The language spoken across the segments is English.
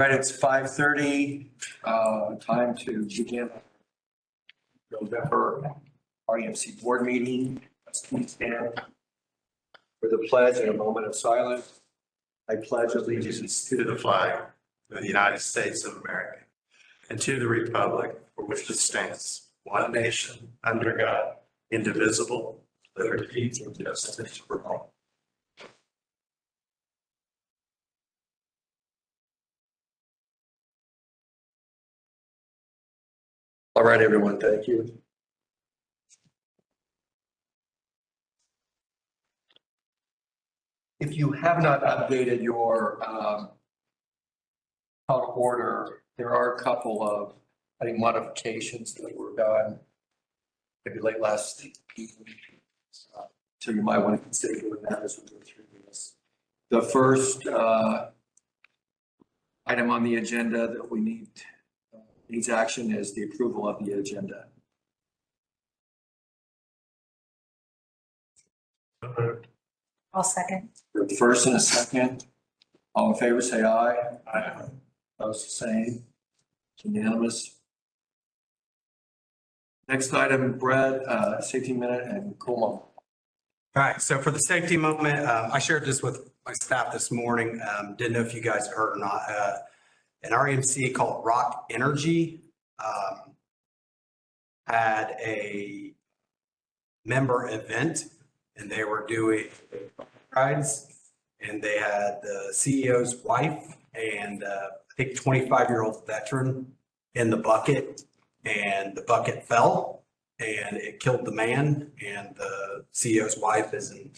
Right, it's 5:30, time to begin November REMC board meeting. Let's please stand for the pledge and a moment of silence. I pledge allegiance To the flag of the United States of America and to the republic for which it stands, one nation, under God, indivisible, liberty and justice for all. All right, everyone, thank you. If you have not updated your call to order, there are a couple of, I think, modifications that were done maybe late last evening. So you might want to consider doing that as we go through this. The first item on the agenda that we needs action is the approval of the agenda. I'll second. The first and a second, all in favor, say aye. Aye. Opposed, the same. Unanimous. Next item, Brad, safety minute and cool moment. All right, so for the safety moment, I shared this with my staff this morning. Didn't know if you guys heard or not. An REMC called Rock Energy had a member event, and they were doing rides, and they had the CEO's wife and I think 25-year-old veteran in the bucket, and the bucket fell and it killed the man, and the CEO's wife is in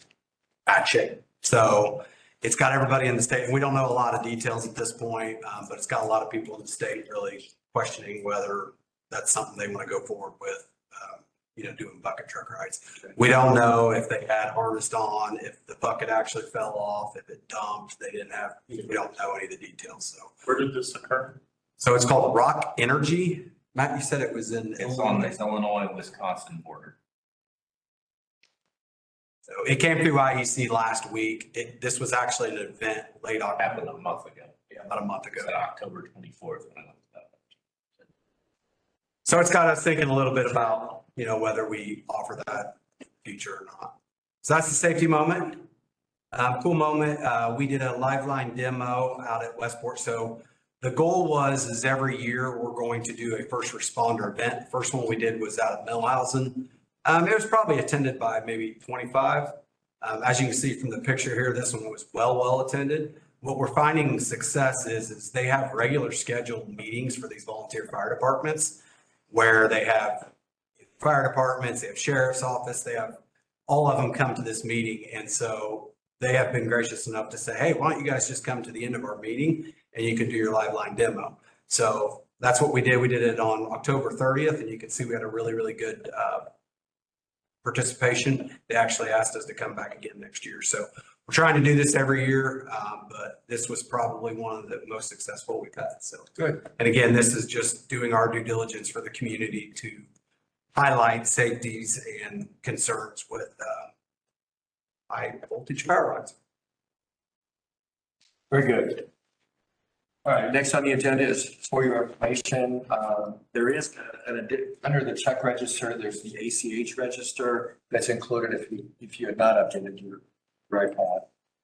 bad shape. So it's got everybody in the state, and we don't know a lot of details at this point, but it's got a lot of people in the state really questioning whether that's something they want to go forward with, doing bucket truck rides. We don't know if they had harnessed on, if the bucket actually fell off, if it dumped, they didn't have, we don't know any of the details. So Where did this occur? so it's called Rock Energy. Matt, you said it was in It's on the Illinois-Wisconsin border. So it came through IEC last week. This was actually an event late October, Happened a month ago. Yeah, about a month ago. it's October 24th when I looked it up. So it's got us thinking a little bit about, whether we offer that in the future or not. So that's the safety moment. Cool moment. We did a live line demo out at Westport. So the goal is every year we're going to do a first responder event. The first one we did was out at Millhausen. It was probably attended by maybe 25. As you can see from the picture here, this one was well attended. What we're finding success is they have regular scheduled meetings for these volunteer fire departments, where they have fire departments, they have sheriff's office, they have all of them come to this meeting. And so they have been gracious enough to say, hey, why don't you guys just come to the end of our meeting and you can do your live line demo. So that's what we did. We did it on October 30th, and you can see we had a really good participation. They actually asked us to come back again next year. So we're trying to do this every year, but this was probably one of the most successful we've had. So Good. and again, this is just doing our due diligence for the community to highlight safeties and concerns with high voltage power lines. Very good. All right, next on the agenda is for your information. There is under the check register, there's the ACH register that's included if you had not updated your iPad.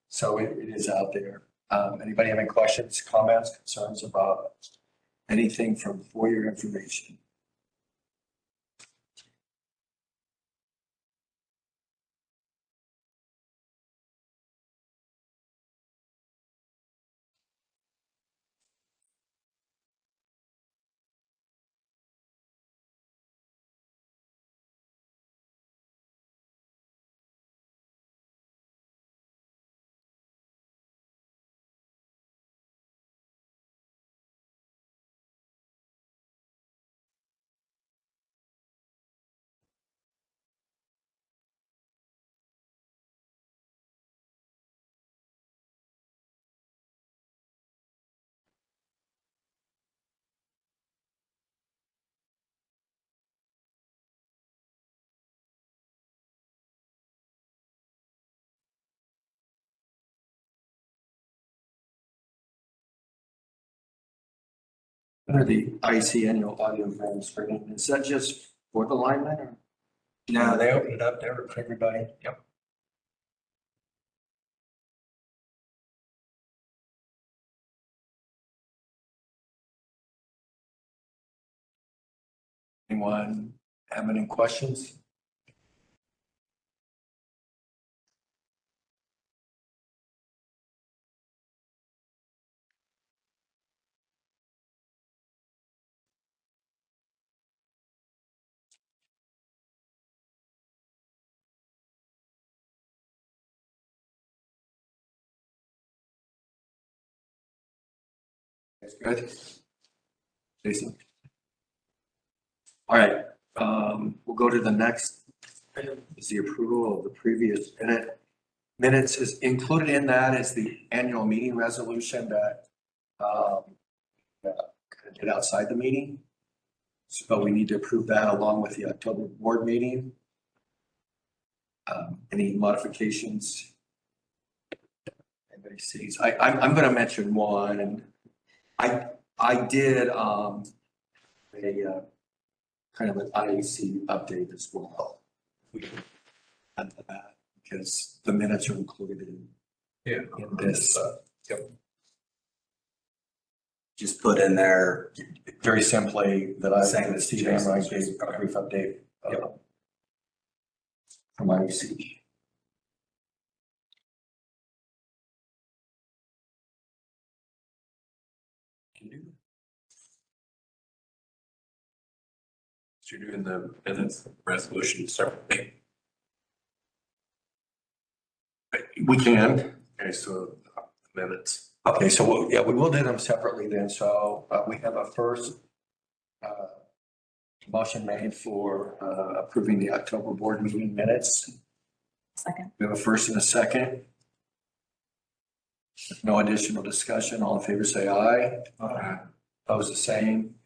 So it is out there. Anybody have any questions, comments, concerns about anything from for your information? Under the IC annual audio grant screening, is that just for the linemen or? No, they opened it up there for everybody. Yep. Anyone have any questions? That's good. Jason? All right, we'll go to the next. Item is the approval of the previous minutes. Is included in that is the annual meeting resolution that kind of did outside the meeting. So we need to approve that along with the October board meeting. Any modifications? Anybody sees? I'm going to mention one, and I did a kind of an IAC update as well. We can add to that because the minutes are included in this. Yep. Just put in there. Very simply, that I Same think as Steve Jason's. Amrine gave a brief update from IAC. Can you do that? So you're doing the minutes resolution separately. We can. Okay, so minutes. Okay, so we will do them separately then. So we have a first motion made for approving the October board meeting minutes. Second. We have a first and a second. If no additional discussion, all in favor say aye. Aye. Opposed, the same.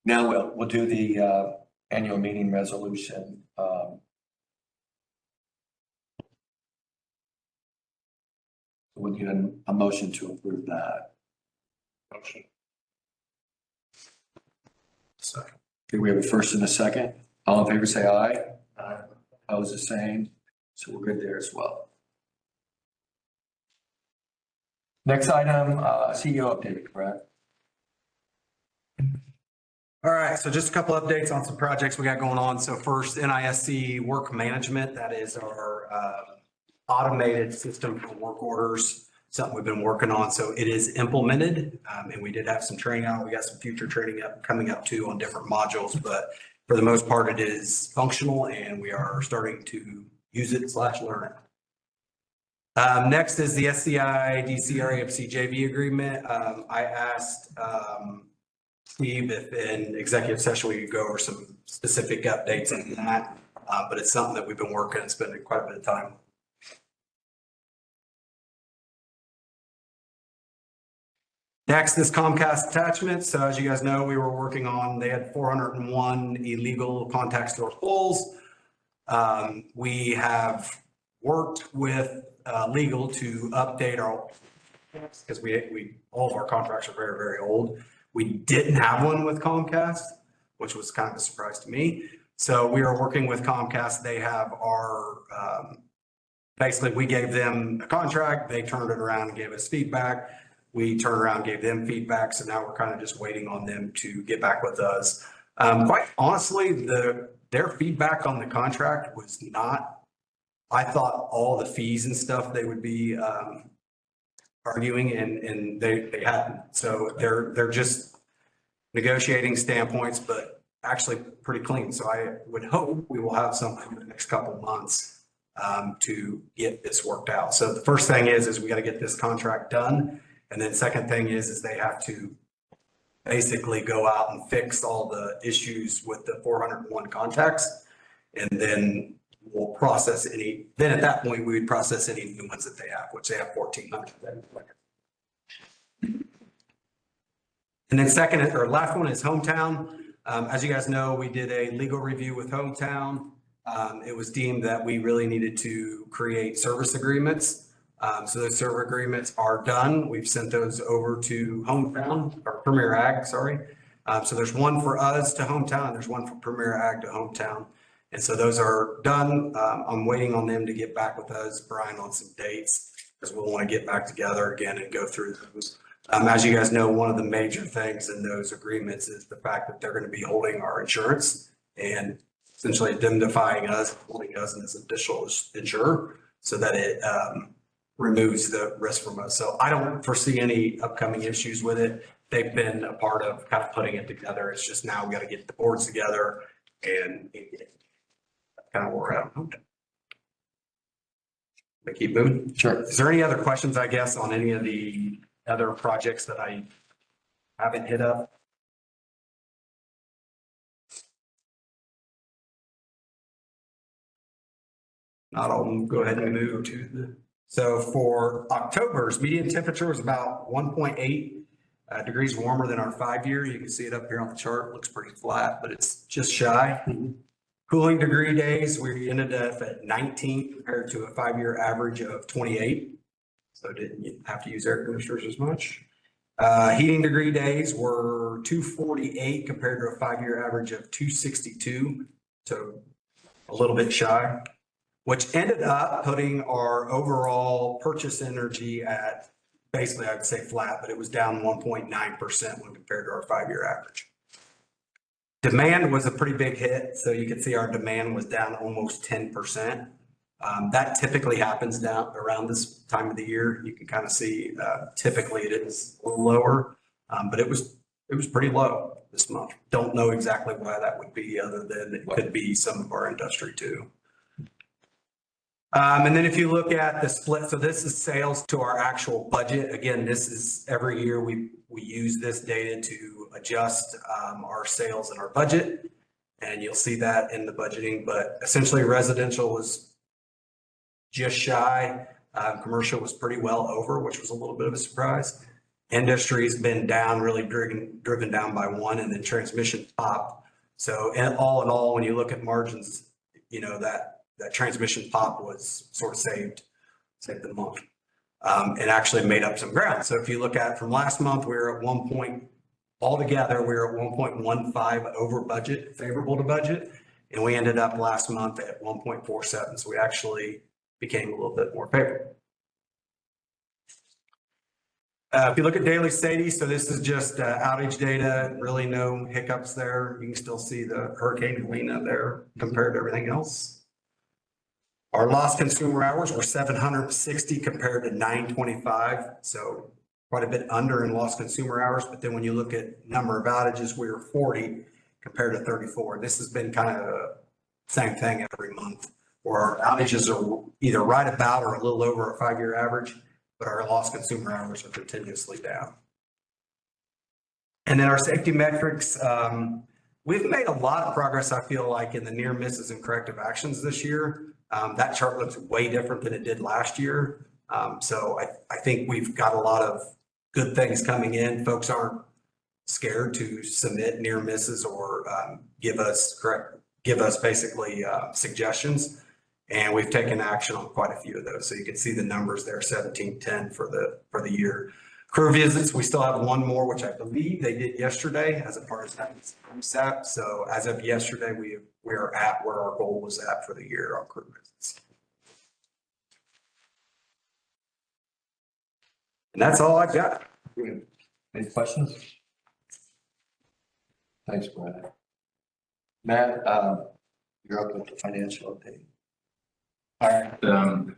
Now we'll do the annual meeting resolution. We'll need a motion to approve that. Motion. Second. Okay, we have a first and a second. All in favor say aye. Aye. Opposed, the same. So we're good there as well. Next item, CEO update, correct? All right, so just a couple updates on some projects we got going on. So first, NISC work management, that is our automated system for work orders, something we've been working on. So it is implemented, and we did have some training out. We got some future training coming up too on different modules, but for the most part, it is functional and we are starting to use it / learn it. Next is the SCI DCRAFC JV agreement. I asked Steve if in executive session we could go over some specific updates on that, but it's something that we've been working and spending quite a bit of time. Next is Comcast attachment. So as you guys know, we were working on, they had 401 illegal contact store poles. We have worked with legal to update our, because we all of our contracts are very, very old. We didn't have one with Comcast, which was kind of a surprise to me. So we are working with Comcast. They have our, basically we gave them a contract. They turned it around and gave us feedback. We turned around, gave them feedback. So now we're kind of just waiting on them to get back with us. Quite honestly, their feedback on the contract was not, I thought all the fees and stuff they would be arguing and they hadn't. So they're just negotiating standpoints, but actually pretty clean. So I would hope we will have something in the next couple of months to get this worked out. So the first thing is we got to get this contract done. And then second thing is they have to basically go out and fix all the issues with the 401 contacts. And then we'll process any, then at that point, we would process any new ones that they have, which they have 1,400. And then second or last one is Hometown. As you guys know, we did a legal review with Hometown. It was deemed that we really needed to create service agreements. So those server agreements are done. We've sent those over to Hometown or Premier Ag, sorry. So there's one for us to Hometown, and there's one for Premier Ag to Hometown. And so those are done. I'm waiting on them to get back with us, Brian, on some dates, because we'll want to get back together again and go through those. As you guys know, one of the major things in those agreements is the fact that they're going to be holding our insurance and essentially indemnifying us, holding us as additional insurer so that it removes the risk from us. So I don't foresee any upcoming issues with it. They've been a part of kind of putting it together. It's just now we got to get the boards together and kind of work out. But keep moving. Sure. Is there any other questions, I guess, on any of the other projects that I haven't hit up? Not all of them. Go ahead and move to the, so for October's median temperature was about 1.8 degrees warmer than our 5-year. You can see it up here on the chart. Looks pretty flat, but it's just shy. Cooling degree days, we ended up at 19 compared to a 5-year average of 28. So didn't have to use air conditioners as much. Heating degree days were 248 compared to a 5-year average of 262. So a little bit shy, which ended up putting our overall purchase energy at basically, I'd say flat, but it was down 1.9% when compared to our 5-year average. Demand was a pretty big hit. So you can see our demand was down almost 10%. That typically happens down around this time of the year. You can kind of see typically it is a little lower, but it was pretty low this month. Don't know exactly why that would be other than it could be some of our industry too. And then if you look at the split, so this is sales to our actual budget. Again, this is every year we use this data to adjust our sales and our budget. And you'll see that in the budgeting, but essentially residential was just shy. Commercial was pretty well over, which was a little bit of a surprise. Industry's been down, really driven down by 1, and then transmission popped. So in all, when you look at margins, you know, that transmission pop was sort of saved the month, and actually made up some ground. So if you look at from last month, we were at 1 point altogether, we were at 1.15 over budget, favorable to budget. And we ended up last month at 1.47. So we actually became a little bit more favorable. If you look at daily SAIDI, so this is just outage data, really no hiccups there. You can still see the Hurricane Helene there compared to everything else. Our lost consumer hours were 760 compared to 925. So quite a bit under in lost consumer hours. But then when you look at number of outages, we were 40 compared to 34. This has been kind of the same thing every month, where our outages are either right about or a little over a 5-year average, but our lost consumer hours are continuously down. And then our safety metrics, we've made a lot of progress, I feel like, in the near misses and corrective actions this year. That chart looks way different than it did last year. So I think we've got a lot of good things coming in. Folks aren't scared to submit near misses or give us basically suggestions. And we've taken action on quite a few of those. So you can see the numbers there, 1710 for the year. Crew visits, we still have 1 more, which I believe they did yesterday as a part of SAP. So as of yesterday, we are at where our goal was at for the year on crew visits. And that's all I've got. Any questions? Thanks, Brad. Matt, you're up with the financial update. All right,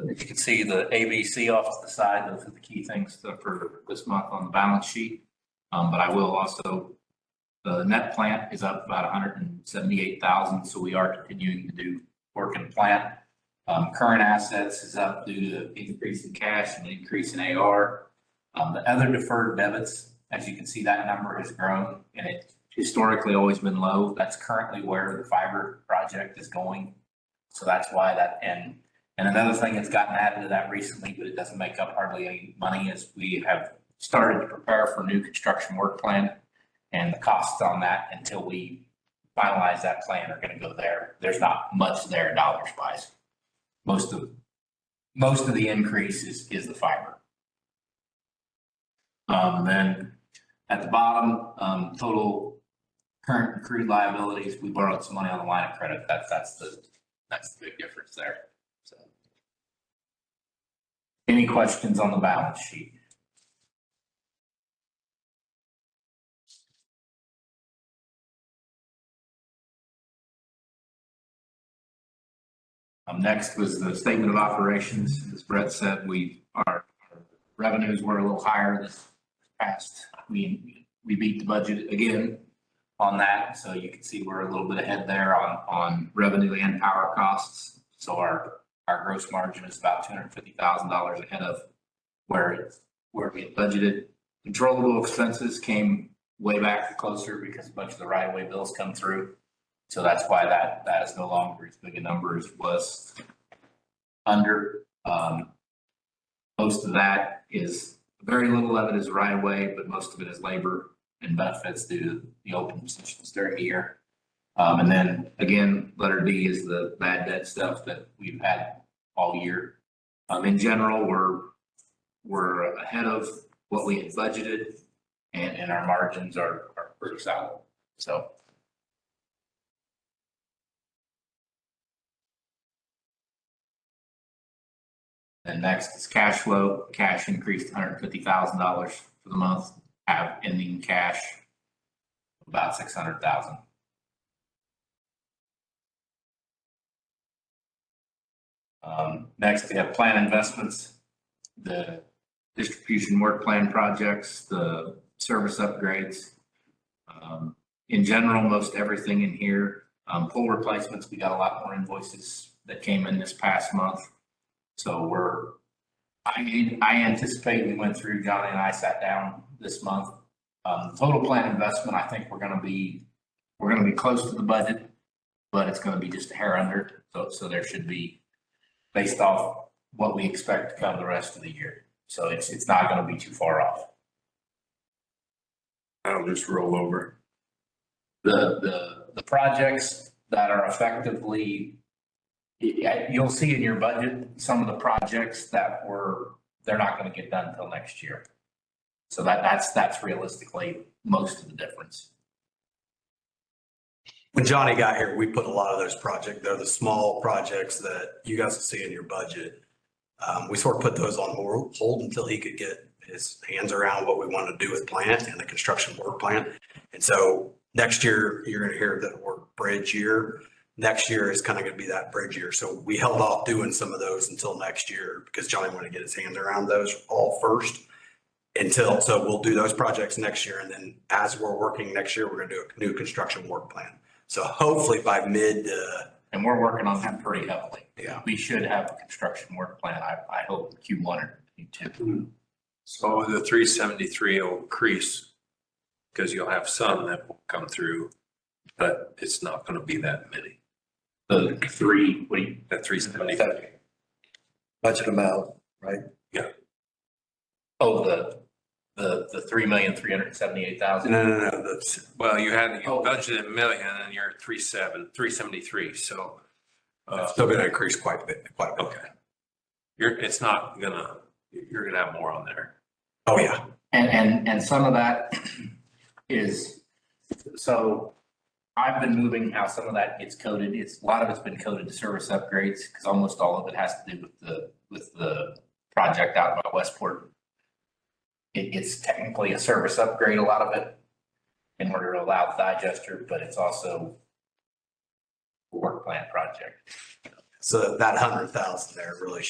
if you can see the ABC off to the side, those are the key things for this month on the balance sheet. But I will also, the net plant is up about 178,000. So we are continuing to do work in plant. Current assets is up due to increase in cash and increase in AR. The other deferred debits, as you can see, that number has grown and it historically always been low. That's currently where the fiber project is going. So that's why that, and another thing that's gotten added to that recently, but it doesn't make up hardly any money, is we have started to prepare for new construction work plan, and the costs on that until we finalize that plan are going to go there. There's not much there dollars wise. Most of most of the increase is the fiber. Then at the bottom, total current accrued liabilities, we borrowed some money on the line of credit. That's the big difference there. So. Any questions on the balance sheet? Next was the statement of operations. As Brett said, our revenues were a little higher this past. We beat the budget again on that. So you can see we're a little bit ahead there on revenue and power costs. So our gross margin is about $250,000 ahead of where we had budgeted. Controllable expenses came way back closer because a bunch of the right-of-way bills come through. So that's why that is no longer as big a number as was under. Most of that is, very little of it is right away, but most of it is labor and benefits due to the open positions during the year. And then again, letter D is the bad debt stuff that we've had all year. In general, we're ahead of what we had budgeted, and our margins are pretty solid. So. And next is cash flow. Cash increased $150,000 for the month. Have ending cash about $600,000. Next, we have plan investments, the distribution work plan projects, the service upgrades. In general, most everything in here. Pole replacements, we got a lot more invoices that came in this past month. So I anticipate, we went through, Johnny and I sat down this month. Total plan investment, I think we're going to be close to the budget, but it's going to be just a hair under. So there should be, based off what we expect to come the rest of the year. So it's not going to be too far off. I'll just roll over. The projects that are effectively, you'll see in your budget, some of the projects they're not going to get done until next year. So that's realistically most of the difference. When Johnny got here, we put a lot of those projects, they're the small projects that you guys will see in your budget. We sort of put those on hold until he could get his hands around what we want to do with plant and the construction work plan. And so next year, you're going to hear that we're bridge year. Next year is kind of going to be that bridge year. So we held off doing some of those until next year because Johnny wanted to get his hands around those all first. So we'll do those projects next year. And then as we're working next year, we're going to do a new construction work plan. So hopefully by and we're working on that pretty heavily. Yeah. We should have a construction work plan. I hope Q1 or Q2. So the 373 will increase because you'll have some that will come through, but it's not going to be that many. The three, what do you? That 373. Budget amount, right? Yeah. Oh, the 3,378,000. No. Well, you budgeted a million and you're 373. So still going to increase quite a bit. okay. It's not gonna, you're gonna have more on there. Oh, yeah. And some of that is, so I've been moving how some of that gets coded. A lot of it's been coded to service upgrades because almost all of it has to do with the project out by Westport. It's technically a service upgrade, a lot of it, in order to allow the digester, but it's also a work plan project. So that 100,000 there really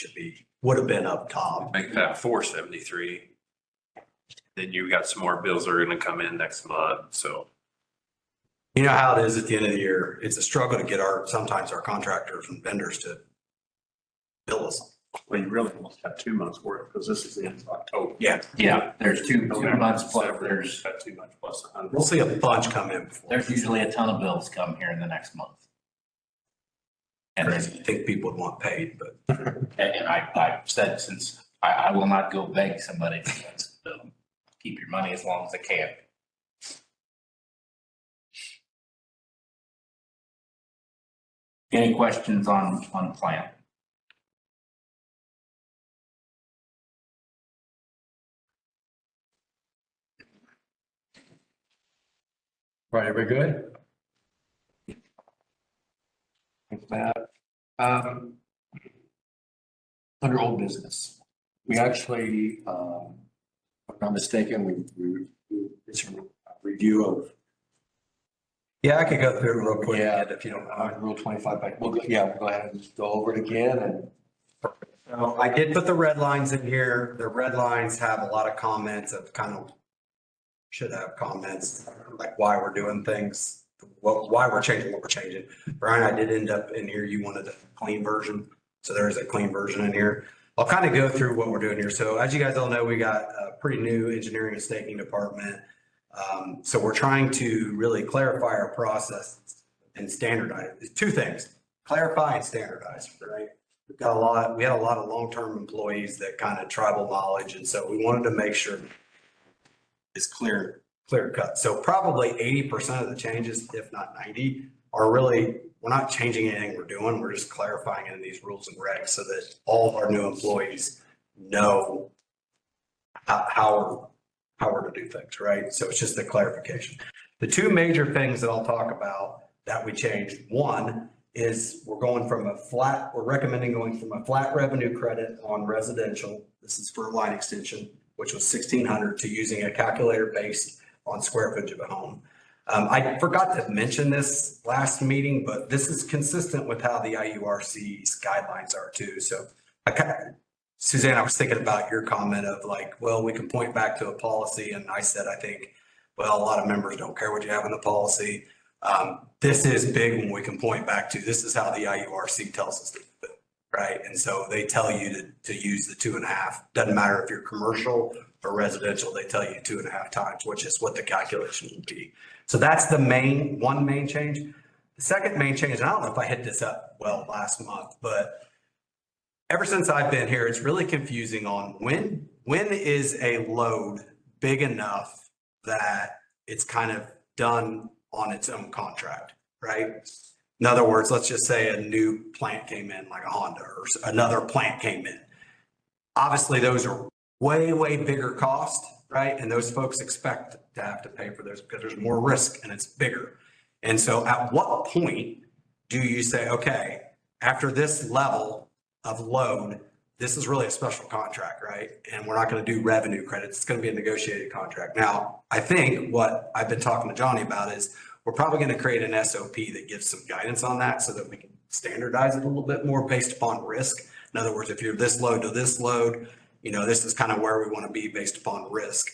would have been up top. Make that 473. Then you got some more bills that are gonna come in next month, so. You know how it is at the end of the year. It's a struggle to get sometimes our contractors and vendors to bill us. Well, you really almost have 2 months worth because this is the end of October. Yeah. Yeah, there's two months plus There's got 2 months plus 100. We'll see a bunch come in before. there's usually a ton of bills come here in the next month. And I think people would want paid, but I've said since I will not go beg somebody to keep your money as long as I can. Any questions on plant? Right, everybody good? With that, under old business, we actually, if I'm not mistaken, it's a review of, Yeah, I could go through it real quick, Yeah. Ed, if you don't mind. Rule 25, but we'll go ahead and just go over it again and. So I did put the red lines in here. The red lines have a lot of comments of kind of, should have comments, like why we're doing things, why we're changing what we're changing. Brian, I did end up in here, you wanted a clean version, so there is a clean version in here. I'll kind of go through what we're doing here. So as you guys all know, we got a pretty new engineering and staking department. So we're trying to really clarify our process and standardize. It's two things, clarify and standardize, right? We had a lot of long-term employees that kind of tribal knowledge. And so we wanted to make sure it's clear cut. So probably 80% of the changes, if not 90, are really, we're not changing anything we're doing. We're just clarifying it in these rules and regs so that all of our new employees know how we're to do things, right? So it's just a clarification. The two major things that I'll talk about that we changed, one is we're recommending going from a flat revenue credit on residential. This is for a line extension, which was 1,600, to using a calculator based on square footage of a home. I forgot to mention this last meeting, but this is consistent with how the IURC's guidelines are too. So Suzanne, I was thinking about your comment of like, well, we can point back to a policy. And I said, I think, well, a lot of members don't care what you have in the policy. This is big when we can point back to, this is how the IURC tells us to do it, right? And so they tell you to use the 2.5. Doesn't matter if you're commercial or residential, they tell you 2.5 times, which is what the calculation would be. So that's the one main change. The second main change, and I don't know if I hit this up well last month, but ever since I've been here, it's really confusing on when is a load big enough that it's kind of done on its own contract, right? In other words, let's just say a new plant came in, like a Honda, or another plant came in. Obviously, those are way, way bigger cost, right? And those folks expect to have to pay for those because there's more risk and it's bigger. And so at what point do you say, okay, after this level of load, this is really a special contract, right? And we're not going to do revenue credits. It's going to be a negotiated contract. Now, I think what I've been talking to Johnny about is we're probably going to create an SOP that gives some guidance on that so that we can standardize it a little bit more based upon risk. In other words, if you're this load to this load, this is kind of where we want to be based upon risk.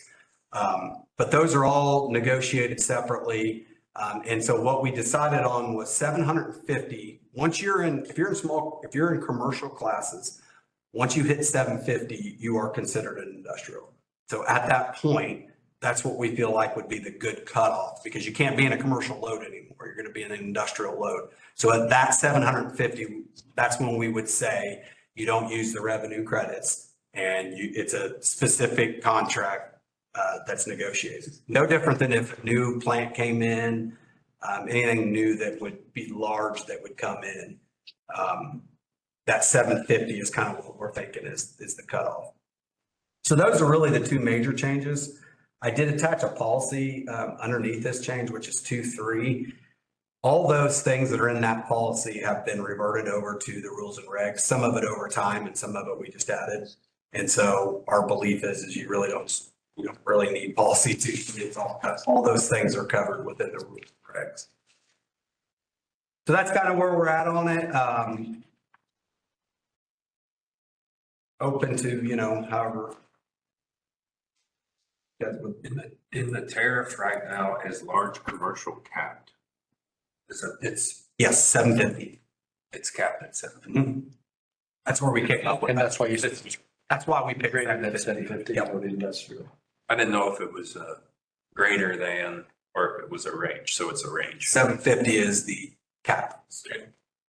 But those are all negotiated separately. And so what we decided on was 750. If you're in commercial classes, once you hit 750, you are considered an industrial. So at that point, that's what we feel like would be the good cutoff, because you can't be in a commercial load anymore. You're going to be in an industrial load. So at that 750, that's when we would say you don't use the revenue credits, and it's a specific contract that's negotiated. No different than if a new plant came in, anything new that would be large that would come in. That 750 is kind of what we're thinking is the cutoff. So those are really the two major changes. I did attach a policy underneath this change, which is 2.3. All those things that are in that policy have been reverted over to the rules and regs, some of it over time and some of it we just added. And so our belief is you really don't really need policy to, it's all those things are covered within the rules and regs. So that's kind of where we're at on it. Open to, however. In the tariff right now is large commercial capped. Yes, 750. It's capped at 7. Mm-hmm. That's where we came up with. And that's why you said. That's why we picked Greater than 750. 750 Yep. for the industrial. I didn't know if it was greater than, or if it was a range, so it's a range. 750 is the cap.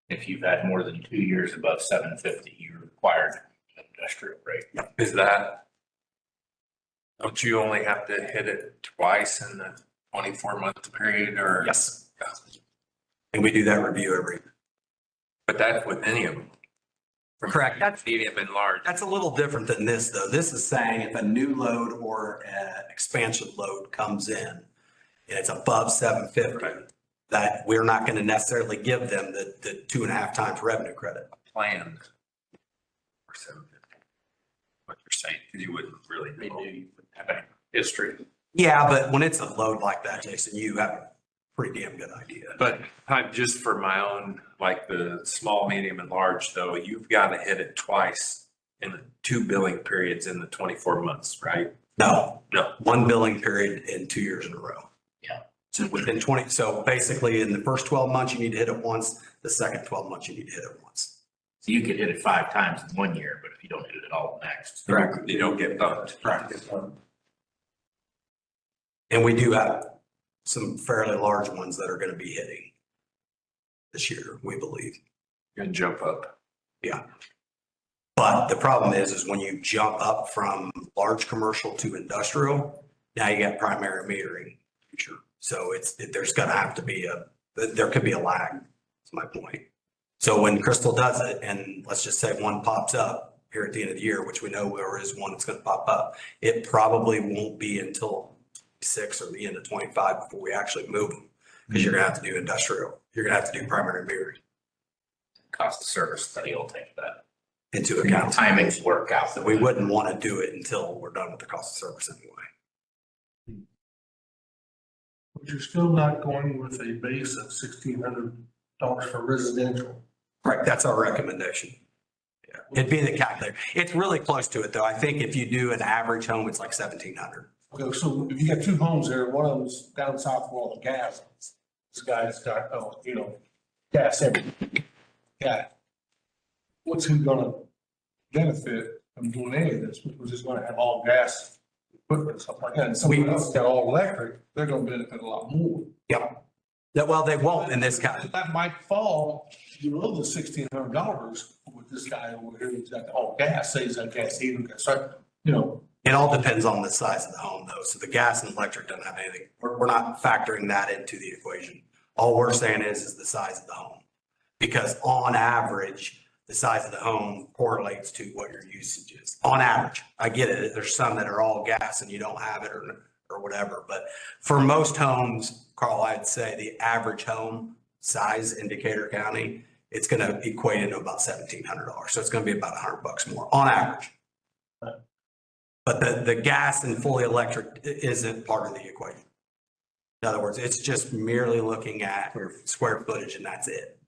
If you've had more than 2 years above 750, you're required an industrial rate. Is that, don't you only have to hit it twice in the 24-month period or? Yes. And we do that review every. But that's with any of them. Correct. That's Medium and large. That's a little different than this, though. This is saying if a new load or expansion load comes in, and it's above 750, that we're not going to necessarily give them the 2.5 times revenue credit. Plan. For 750. What you're saying, 'cause you wouldn't really have any history. Yeah, but when it's a load like that, Jason, you have a pretty damn good idea. But just for my own, like the small, medium and large though, you've got to hit it twice in the 2 billing periods in the 24 months, right? No. No. 1 billing period in 2 years in a row. Yeah. So within 20, so basically in the first 12 months, you need to hit it once. The second 12 months, you need to hit it once. So you could hit it 5 times in 1 year, but if you don't hit it all next. Correct. You don't get bumped. And we do have some fairly large ones that are going to be hitting this year, we believe. You're gonna jump up. Yeah. But the problem is when you jump up from large commercial to industrial, now you got primary metering future. So there's going to have to be there could be a lag. That's my point. So when Crystal does it, and let's just say one pops up here at the end of the year, which we know there is one that's going to pop up, it probably won't be until 6 or the end of 25 before we actually move them, because you're going to have to do industrial. You're going to have to do primary metering Cost of service study will take that. into account. Timings work out. So we wouldn't want to do it until we're done with the cost of service anyway. But you're still not going with a base of $1,600 for residential. Right, that's our recommendation. Yeah, it'd be the calculator. It's really close to it though. I think if you do an average home, it's like 1,700. Okay, so if you got two homes there, one of them's down south where all the gas is. This guy's got, gas everywhere. Yeah. What's he gonna benefit from doing any of this? Because he's gonna have all gas equipment and stuff like that. And someone else got all electric, they're gonna benefit a lot more. Yep. Well, they won't in this kind. That might fall below the $1,600 with this guy over here who's got all gas, say he's got gas heating, so, It all depends on the size of the home though. So the gas and electric doesn't have anything. We're not factoring that into the equation. All we're saying is the size of the home. Because on average, the size of the home correlates to what your usage is. On average, I get it. There's some that are all gas and you don't have it or whatever. But for most homes, Carl, I'd say the average home size in Decatur County, it's going to equate into about $1,700. So it's going to be about $100 more on average. But the gas and fully electric isn't part of the equation. In other words, it's just merely looking at square footage and that's it.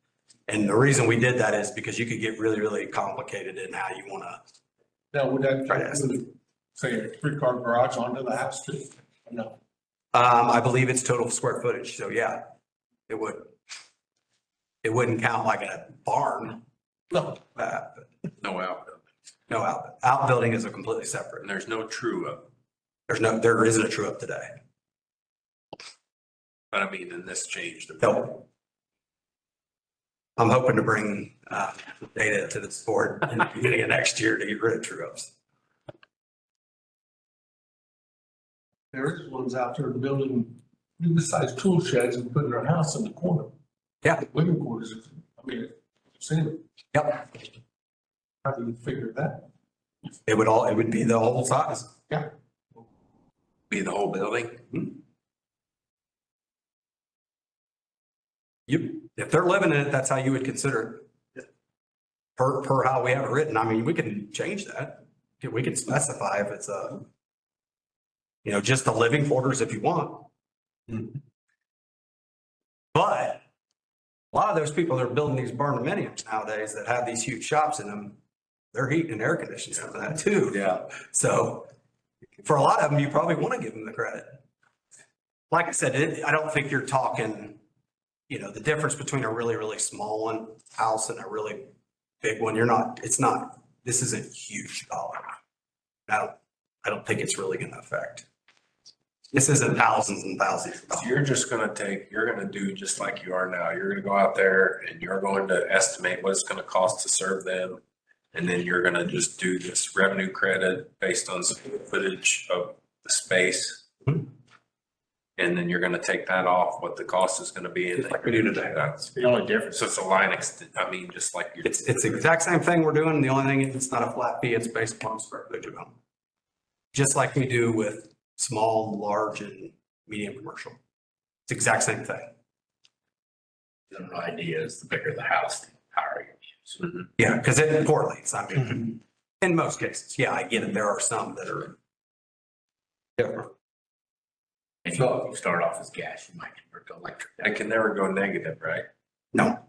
And the reason we did that is because you could get really, really complicated in how you want to. now would that Right. say a 3-car garage onto the house too? No. I believe it's total square footage. So yeah, it would. It wouldn't count like a barn. No. No outbuilding. No outbuilding is a completely separate. And there's no true up. There isn't a true up today. But I mean, in this change. Nope. I'm hoping to bring data to this board in the beginning of next year to get rid of true ups. There is ones out there building good-sized tool sheds and putting their house in the corner. Yeah. Living quarters, I've seen it. Yep. How do you figure that? It would be the whole size. Be the whole building. If they're living in it, that's how you would consider it. Per how we have it written. I mean, we can change that. We can specify if it's just the living quarters if you want. But a lot of those people that are building these barndominiums nowadays that have these huge shops in them, they're heating and air conditioning some of that too. Yeah. So for a lot of them, you probably want to give them the credit. Like I said, I don't think you're talking, the difference between a really, really small house and a really big one. This isn't huge dollar. I don't think it's really going to affect. This isn't thousands and thousands of So dollars. you're gonna do just like you are now. You're gonna go out there and you're going to estimate what it's gonna cost to serve them. And then you're gonna just do this revenue credit based on square footage of the space. Mhm. And then you're gonna take that off what the cost is gonna be. Just like we do today. That's The only difference. so it's a line just like you're. It's the exact same thing we're doing. The only thing is it's not a flat fee. It's based upon square footage of home. Just like we do with small, large and medium commercial. It's the exact same thing. The idea is the bigger the house, the higher you use. Yeah, because it correlates. I mean, in most cases, yeah, I get it. There are some that are different. And you start off as gas, you might convert to electric. It can never go negative, right? No,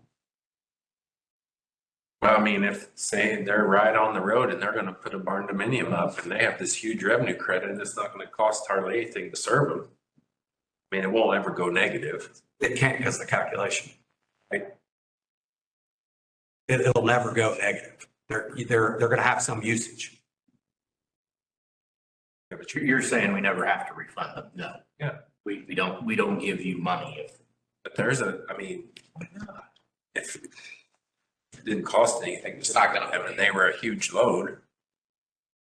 Well, I mean, if, say, they're right on the road and they're gonna put a barn dominium up and they have this huge revenue credit, it's not gonna cost hardly anything to serve them. I mean, it won't ever go negative. it can't because of the calculation. Right? It'll never go negative. They're going to have some usage. Yeah, but you're saying we never have to refund them? No. Yeah. We don't give you money if. But there's I mean, if it didn't cost anything, it's not gonna have, and they were a huge load,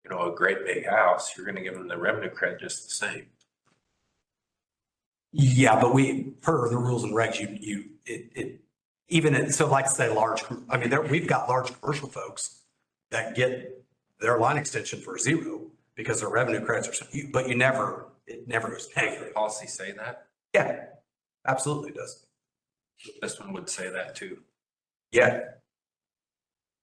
you know, a great big house, you're gonna give them the revenue credit just the same. Yeah, but per the rules and regs, so like say I mean, we've got large commercial folks that get their line extension for zero because their revenue credits are, but it never goes Does negative. the policy say that? Yeah, absolutely does. This one would say that too. Yeah.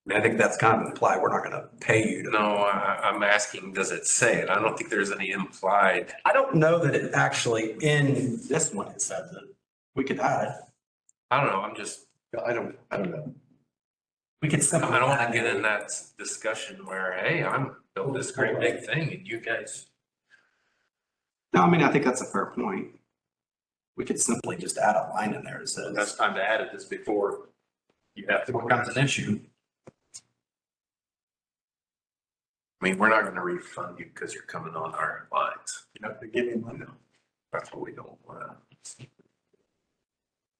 I mean, I think that's kind of implied. We're not going to pay you to. No, I'm asking, does it say it? I don't think there's any implied. I don't know that it actually, in this one, it says it. We could add it. I don't know, I'm just, I don't know. We could I simply. don't wanna get in that discussion where, hey, I'm building this great big thing and you guys. No, I mean, I think that's a fair point. We could simply just add a line in there that says. That's time to add it this before you have to. Becomes an issue. I mean, we're not gonna refund you because you're coming on our lines. You're not gonna give me money. That's what we don't wanna.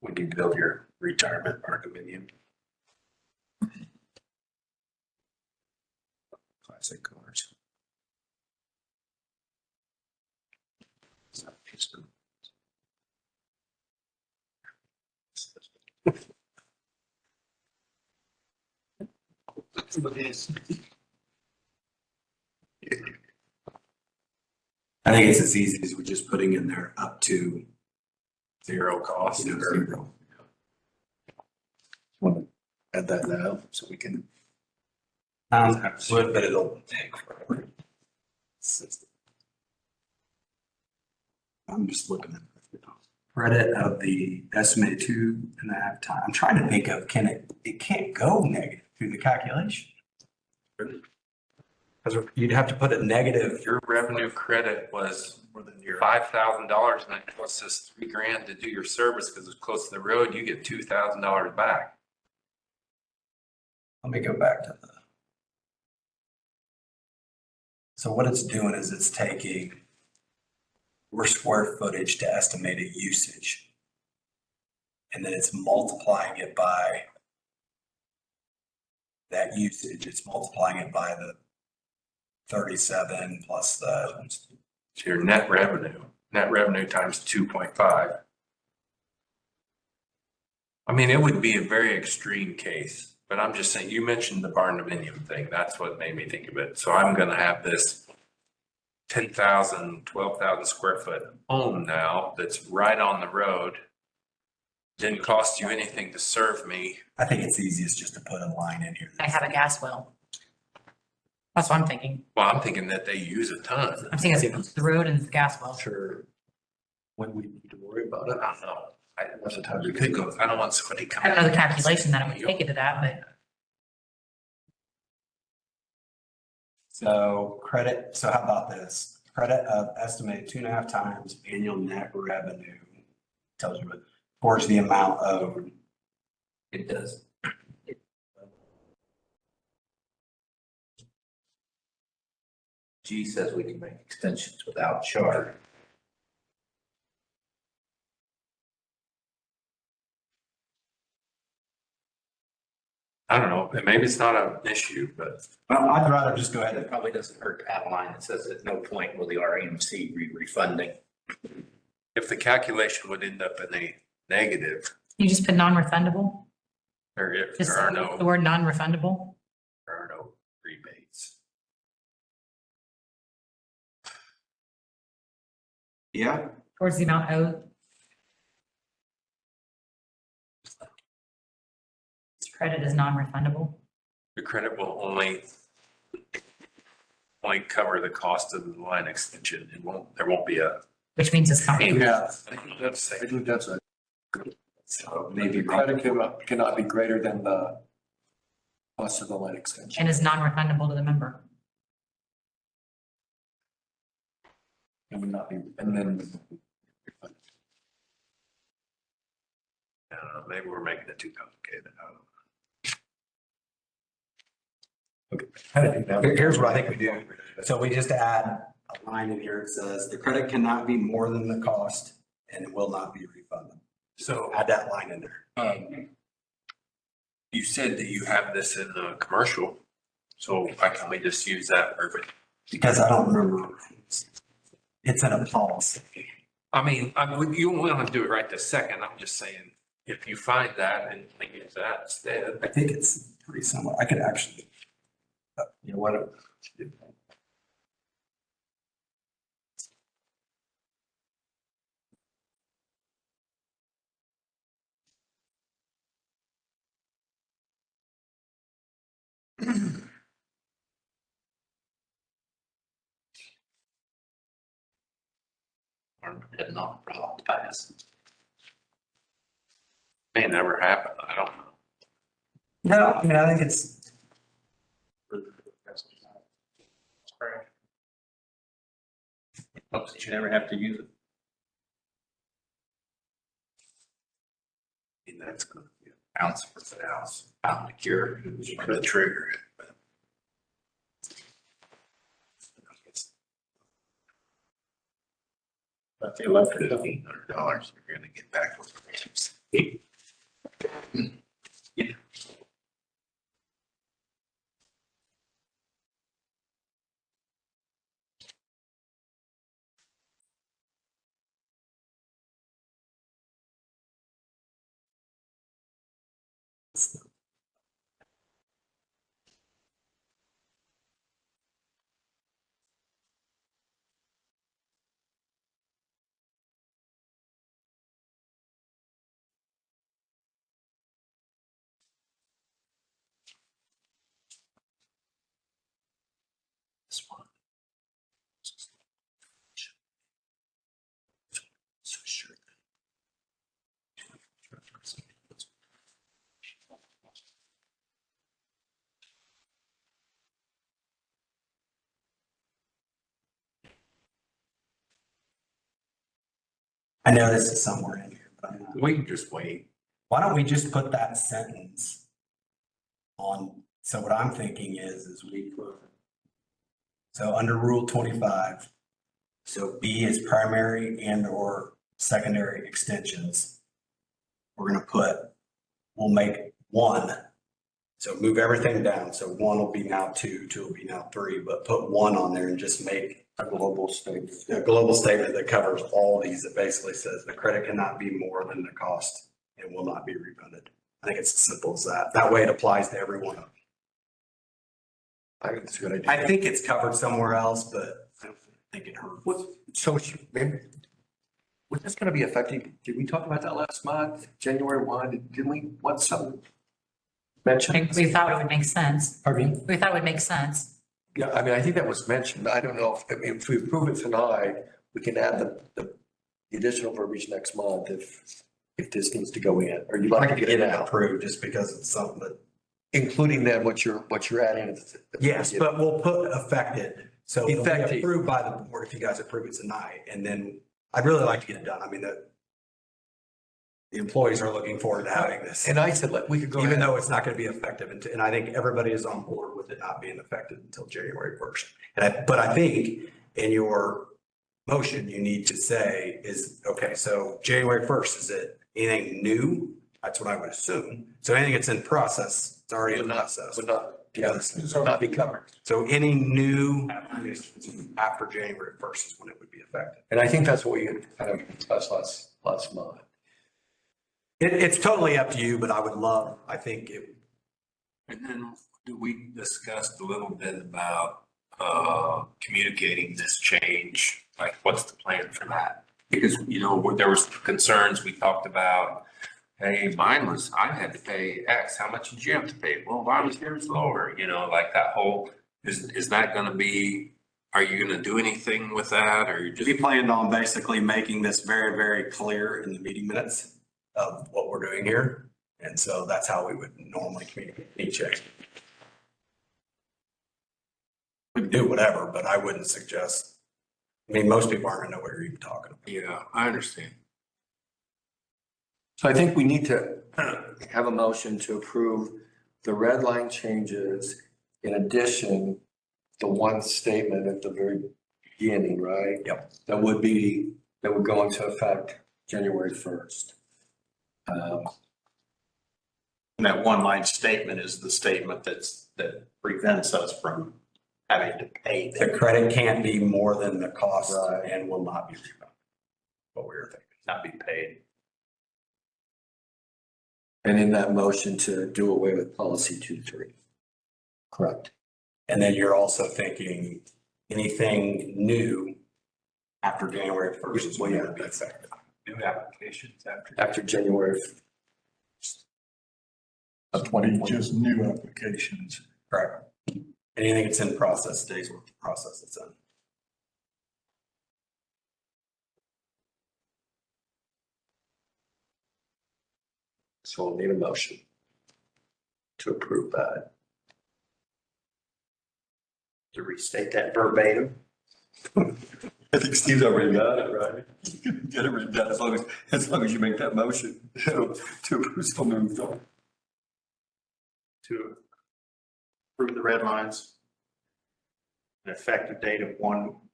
When you build your retirement condominium. Classic cars. I think it's as easy as we're just putting in there up to Zero cost. zero. Want to add that now so we can. But it'll take forever. I'm just looking at credit of the estimated 2.5 times. I'm trying to think of, it can't go negative through the calculation. Because you'd have to put it negative. Your revenue credit was More than your. $5,000 and it costs us $3,000 to do your service because it's close to the road, you get $2,000 back. Let me go back to the. So what it's doing is it's taking your square footage to estimated usage. And then it's multiplying it by that usage. It's multiplying it by the 37 plus the. So your net revenue times 2.5. I mean, it would be a very extreme case, but I'm just saying, you mentioned the barn dominium thing. That's what made me think of it. So I'm gonna have this 10,000, 12,000 square foot home now that's right on the road. Didn't cost you anything to serve me. I think it's easiest just to put a line in here. I have a gas well. That's what I'm thinking. Well, I'm thinking that they use a ton. I'm thinking it's the road and the gas well. Sure. When we need to worry about it. I don't know. That's the time You could go, I don't want somebody I coming. don't know the calculation that it would take it to that, but So so how about this? Credit of estimated 2.5 times annual net revenue. Tells you what, towards the amount owed. It does. G says we can make extensions without charge. I don't know, maybe it's not an issue, but Well, I'd rather just go ahead It and, probably doesn't hurt to add a line that says at no point will the RMC be refunding. if the calculation would end up in a negative, you just put non-refundable. or if Just there are the no, word non-refundable. rebates. yeah, Towards the amount owed. Credit is non-refundable. The credit will only cover the cost of the line extension. There won't be a. Which means it's coming. Yeah, I think that's a, So maybe maybe. credit cannot be greater than the cost of the line extension. And is non-refundable to the member. And would not be, and then. I don't know, maybe we're making it too complicated. I don't know. Here's what I think we do. So we just add a line in here that says the credit cannot be more than the cost and will not be refunded. So Add that line in there. you said that you have this in the commercial, so why can't we just use that for everything? Because I don't remember. It's in a policy. I mean, you don't want to do it right this second. I'm just saying, if you find that and use that instead. I think it's pretty similar. I could actually. You know what? Heading off for a long pass. May never happen. I don't know. No, I mean, I think it's. Hopes that you never have to use it. I mean, that's gonna be Ounce for the house, pound to cure. the trigger. But they left it. $1,500, you're gonna get back. This one. So sure. I know this is somewhere in here, but I'm not. We can just wait. Why don't we just put that sentence on, so what I'm thinking is we put. So under Rule 25, so B is primary and or secondary extensions. We're gonna put, we'll make one. So move everything down. So one will be now two, two will be now three, but put one on there and just make A global statement. a global statement that covers all these, that basically says the credit cannot be more than the cost and will not be refunded. I think it's as simple as that. That way it applies to everyone. I think it's a good idea. I think it's covered somewhere else, but I don't think it hurts. So, maybe, was this gonna be effective? Did we talk about that last month, January 1? Didn't we want some I mention? think we thought it would make sense. Pardon me? We thought it would make sense. Yeah, I mean, I think that was mentioned. I don't know if we approve it tonight, we can add the additional verbiage next month if this needs to go in, or you'd I like to could get get it it out, approved just because it's something that. including then what you're adding. at the- Yes, but we'll put affected. So it'll be Effective. approved by the board if you guys approve it tonight. And then I'd really like to get it done. I mean, the employees are looking forward to having this. And I said, we could go Even ahead. though it's not going to be effective until, and I think everybody is on board with it not being effective until January 1st. But I think in your motion, you need to say is, okay, so January 1st, is it anything new? That's what I would assume. So anything that's in process, it's already in process. Would not, yeah, not be covered. So any new after January 1st is when it would be effective. And I think that's what we had kind of discussed last month. It's totally up to you, but I would love, I think it, And then we discussed a little bit about communicating this change, like what's the plan for that? Because, there was concerns we talked about, hey, mine was, I had to pay X, how much did you have to pay? Well, mine was yours lower, you know, like that whole, is that gonna be, are you gonna do anything with that, or you just? We planned on basically making this very, very clear in the meeting minutes of what we're doing here. And so that's how we would normally communicate each other. We can do whatever, but I wouldn't suggest, I mean, most people aren't gonna know what you're even talking about. Yeah, I understand. So I think we need to have a motion to approve the red line changes. In addition, the one statement at the very beginning, right? Yep. That would go into effect January 1st. And that one line statement is the statement that prevents us from having to pay The them, credit can't be more than the cost Right. and will not be refunded. What we were thinking. not be paid. And in that motion to do away with policy 2.3. Correct. And then you're also thinking anything new after January 1st is when it would be effective. New applications After January of 2020. Just new applications. Correct. Anything that's in process stays with the process it's in. So we'll need a motion to approve that. To restate that verbatim. I think Steve's already got it, right? Get it written down as long as you make that motion. So to approve, so moved on. To approve the red lines. An effective date of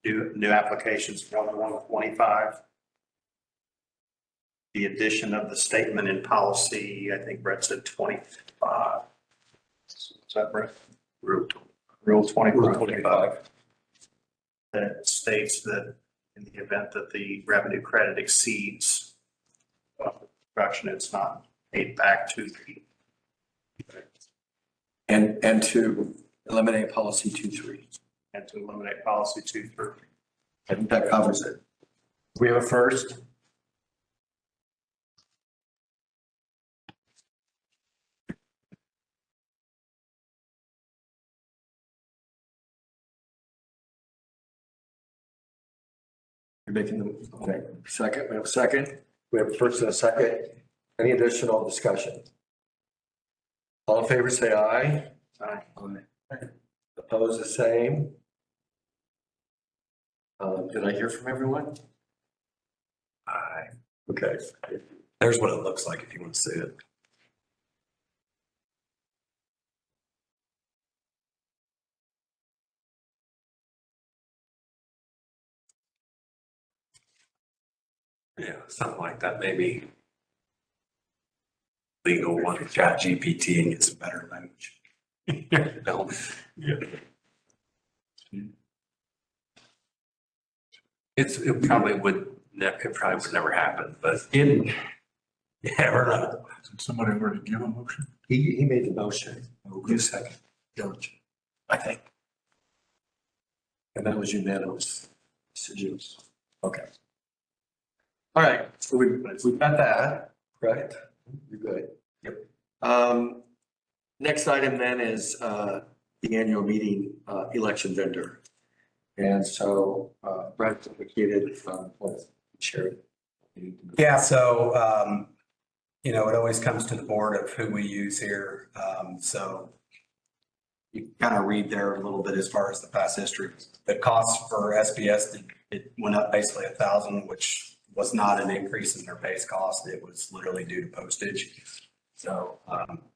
new applications 1/1/25. The addition of the statement in policy, I think Brett said 25. Is that Brett? Rule 25. That states that in the event that the revenue credit exceeds production, it's not paid back to the. And to eliminate policy 2.3. And to eliminate policy 2/3. I think that covers it. We have a first. You're making the, okay, second, we have a second. We have a first and a second. Any additional discussion? All in favor, say aye. Aye. Opposed, the same. Did I hear from everyone? Aye. Okay. There's what it looks like if you want to see it. Yeah, something like that, maybe. Legal one. Chat GPT and get some better language. No. It probably would never happen, but Yeah, we're not. Did somebody already give a motion? He made the motion. You second. George, I think. And that was unanimous. Decisions. Okay. All right, so we've got that, right? You're good. Yep. Next item then is the annual meeting election vendor. And so Brett indicated what shared. Yeah, so, it always comes to the board of who we use here. So you kind of read there a little bit as far as the past history. The cost for SBS, it went up basically 1,000, which was not an increase in their base cost. It was literally due to postage. So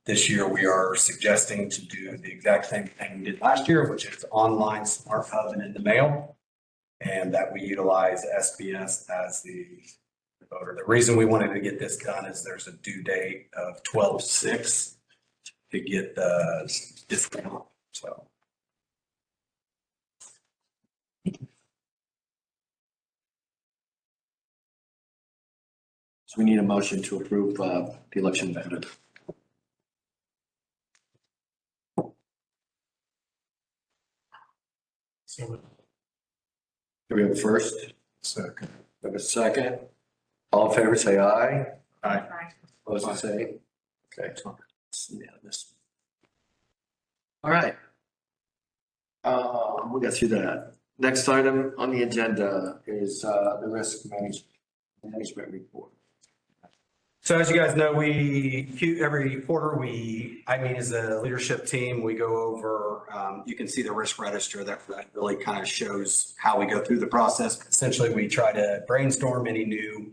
this year we are suggesting to do the exact same thing we did last year, which is online smart hub and in the mail. And that we utilize SBS as the voter. The reason we wanted to get this done is there's a due date of 12/6 to get the discount, so. So we need a motion to approve the election vendor. So, Do we have a first? second. We have a second. All in favor, say aye. Aye. Opposed, the same. Okay. It's unanimous. All right. We got through that. Next item on the agenda is the risk management report. So as you guys know, every quarter, I mean, as a leadership team, we go over, you can see the risk register that really kind of shows how we go through the process. Essentially, we try to brainstorm any new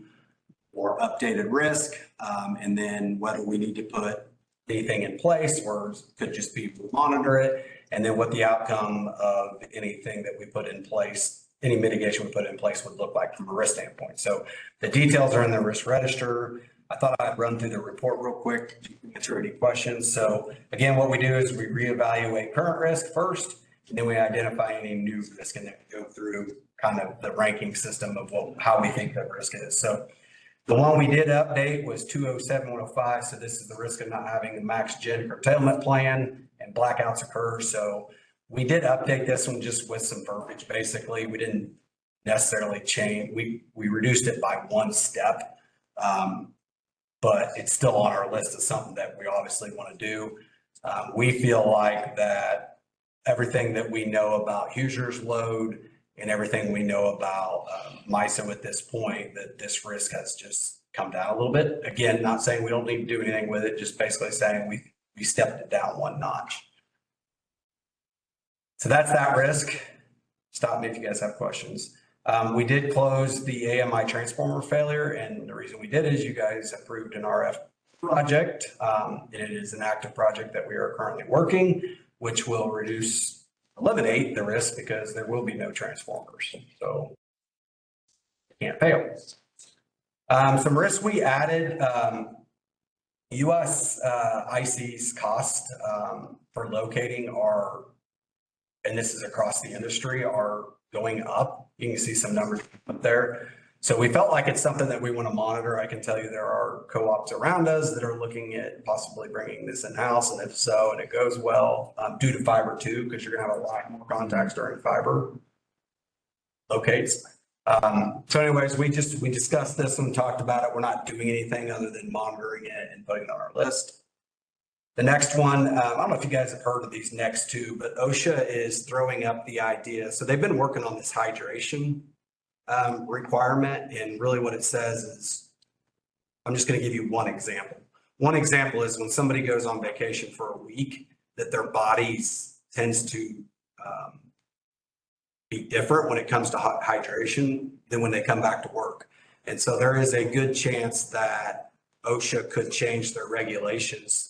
or updated risk, and then whether we need to put anything in place or could just be monitor it, and then what the outcome of anything that we put in place, any mitigation we put in place would look like from a risk standpoint. So the details are in the risk register. I thought I'd run through the report real quick to answer any questions. So again, what we do is we reevaluate current risk first, and then we identify any new risk and then go through kind of the ranking system of how we think that risk is. So the one we did update was 207-105. So this is the risk of not having the max gen curtailment plan and blackouts occur. So we did update this one just with some verbiage. Basically, we didn't necessarily change. We reduced it by one step. But it's still on our list of something that we obviously want to do. We feel like that everything that we know about Hoosier's load and everything we know about MISO at this point, that this risk has just come down a little bit. Again, not saying we don't need to do anything with it, just basically saying we stepped it down one notch. So that's that risk. Stop me if you guys have questions. We did close the AMI transformer failure, and the reason we did is you guys approved an RF project. It is an active project that we are currently working, which will eliminate the risk because there will be no transformers. So can't fail. Some risks we added, US IC's cost for locating and this is across the industry, are going up. You can see some numbers up there. So we felt like it's something that we want to monitor. I can tell you there are co-ops around us that are looking at possibly bringing this in-house, and if so, and it goes well, due to fiber too, because you're going to have a lot more contacts during fiber locates. So anyways, we discussed this and talked about it. We're not doing anything other than monitoring it and putting it on our list. The next one, I don't know if you guys have heard of these next two, but OSHA is throwing up the idea. So they've been working on this hydration requirement, and really what it says is, I'm just going to give you one example. One example is when somebody goes on vacation for a week, that their bodies tends to be different when it comes to hydration than when they come back to work. And so there is a good chance that OSHA could change their regulations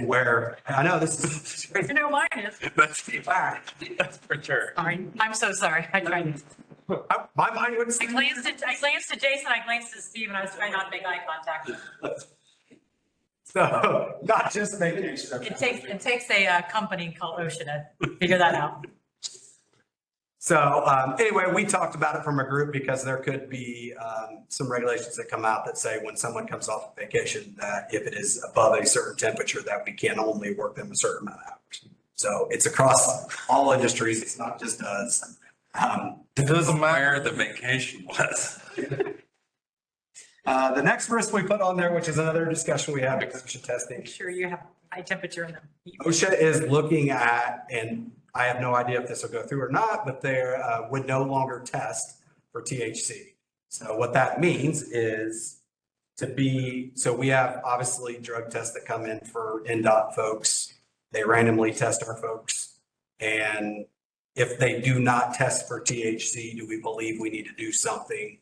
where, I know this is. You know mine is. That's for sure. Sorry, I'm so sorry. I tried. My mind would. I glanced at Jason, I glanced at Steve, and I was trying not to make eye contact. So not just vacation. It takes a company called OSHA to figure that out. So anyway, we talked about it from a group because there could be some regulations that come out that say when someone comes off vacation, that if it is above a certain temperature, that we can only work them a certain amount of hours. So it's across all industries. It's not just us. It doesn't matter where the vacation was. The next risk we put on there, which is another discussion we had with OSHA testing. Make sure you have high temperature in them. OSHA is looking at, and I have no idea if this will go through or not, but they would no longer test for THC. So what that means is so we have obviously drug tests that come in for NDOT folks. They randomly test our folks. And if they do not test for THC, do we believe we need to do something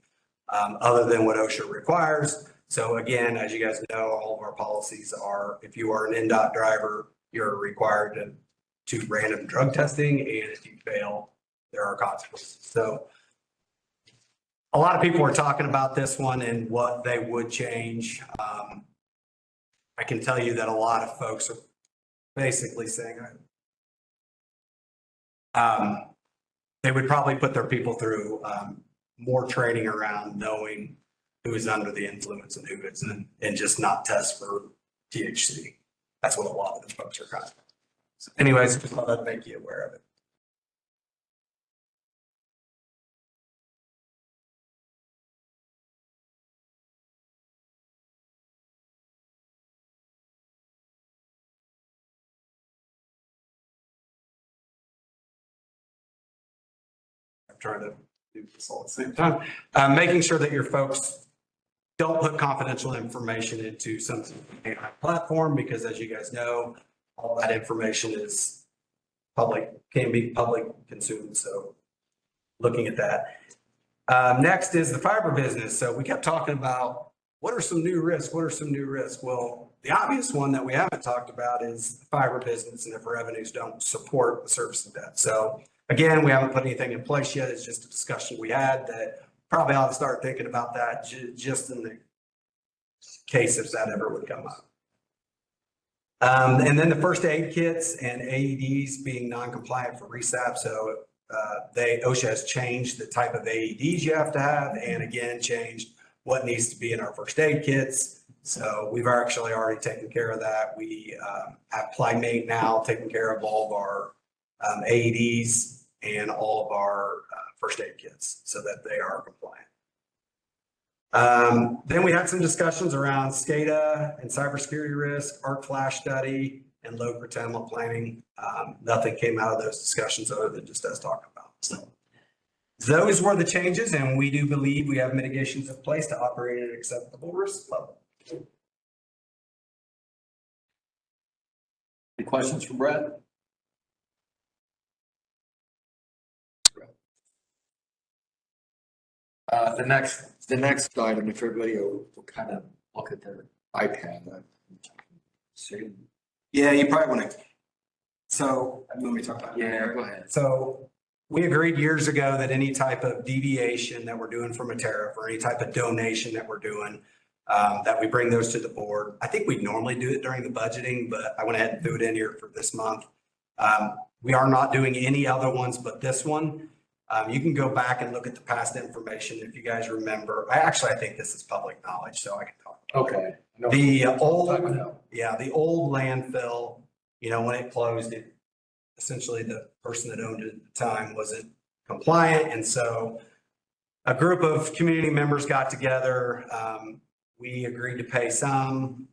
other than what OSHA requires? So again, as you guys know, all of our policies are, if you are an NDOT driver, you're required to random drug testing, and if you fail, there are consequences. So a lot of people are talking about this one and what they would change. I can tell you that a lot of folks are basically saying they would probably put their people through more training around knowing who is under the influence and who isn't, and just not test for THC. That's what a lot of the folks are kind of. So anyways, just thought I'd make you aware of it. trying to do this all at the same time. Making sure that your folks don't put confidential information into some AI platform, because as you guys know, all that information is public, can be public consumed. So looking at that. Next is the fiber business. So we kept talking about what are some new risks? What are some new risks? Well, the obvious one that we haven't talked about is the fiber business and if revenues don't support the service of that. So again, we haven't put anything in place yet. It's just a discussion we had that probably ought to start thinking about that just in the case if that ever would come up. And then the first aid kits and AEDs being non-compliant for RESAP. So OSHA has changed the type of AEDs you have to have, and again, changed what needs to be in our first aid kits. So we've actually already taken care of that. We have Plymate now taking care of all of our AEDs and all of our first aid kits so that they are compliant. Then we had some discussions around SCADA and cybersecurity risk, arc flash study, and load curtailment planning. Nothing came out of those discussions other than just us talking about. So those were the changes, and we do believe we have mitigations in place to operate at an acceptable risk level. Any questions for Brad? The next item, if everybody will kind of look at their iPad. See. Yeah, you probably want to. So let me talk about it. Yeah, go ahead. So we agreed years ago that any type of deviation that we're doing from a tariff or any type of donation that we're doing, that we bring those to the board. I think we normally do it during the budgeting, but I went ahead and threw it in here for this month. We are not doing any other ones but this one. You can go back and look at the past information if you guys remember. I think this is public knowledge, so I can talk. Okay. The old landfill, when it closed, essentially the person that owned it at the time wasn't compliant. And so a group of community members got together. We agreed to pay some.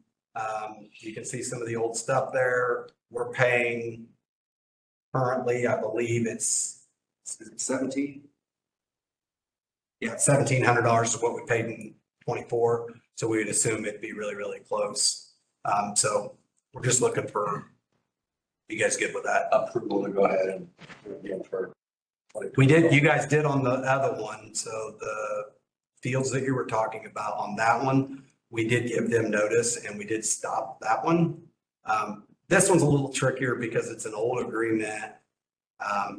You can see some of the old stuff there. We're paying currently, I believe it's 17. Yeah, $1,700 is what we paid in 24. So we would assume it'd be really, really close. So we're just looking for, you guys good with that? Approval to go ahead and again for. You guys did on the other one. So the fields that you were talking about on that one, we did give them notice and we did stop that one. This one's a little trickier because it's an old agreement.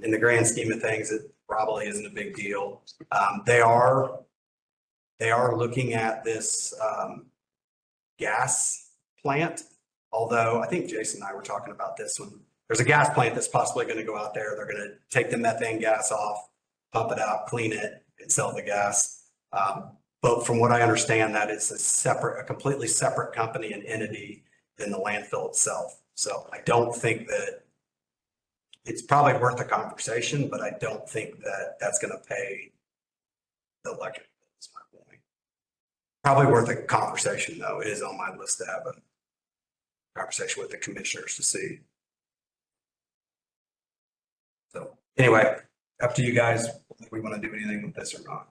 In the grand scheme of things, it probably isn't a big deal. They are looking at this gas plant, although I think Jason and I were talking about this one. There's a gas plant that's possibly going to go out there. They're going to take the methane gas off, pump it out, clean it, and sell the gas. But from what I understand, that is a completely separate company and entity than the landfill itself. So I don't think that it's probably worth a conversation, but I don't think that that's going to pay the electric bill, is my point. Probably worth a conversation, though. It is on my list to have a conversation with the commissioners to see. So anyway, up to you guys if we want to do anything with this or not.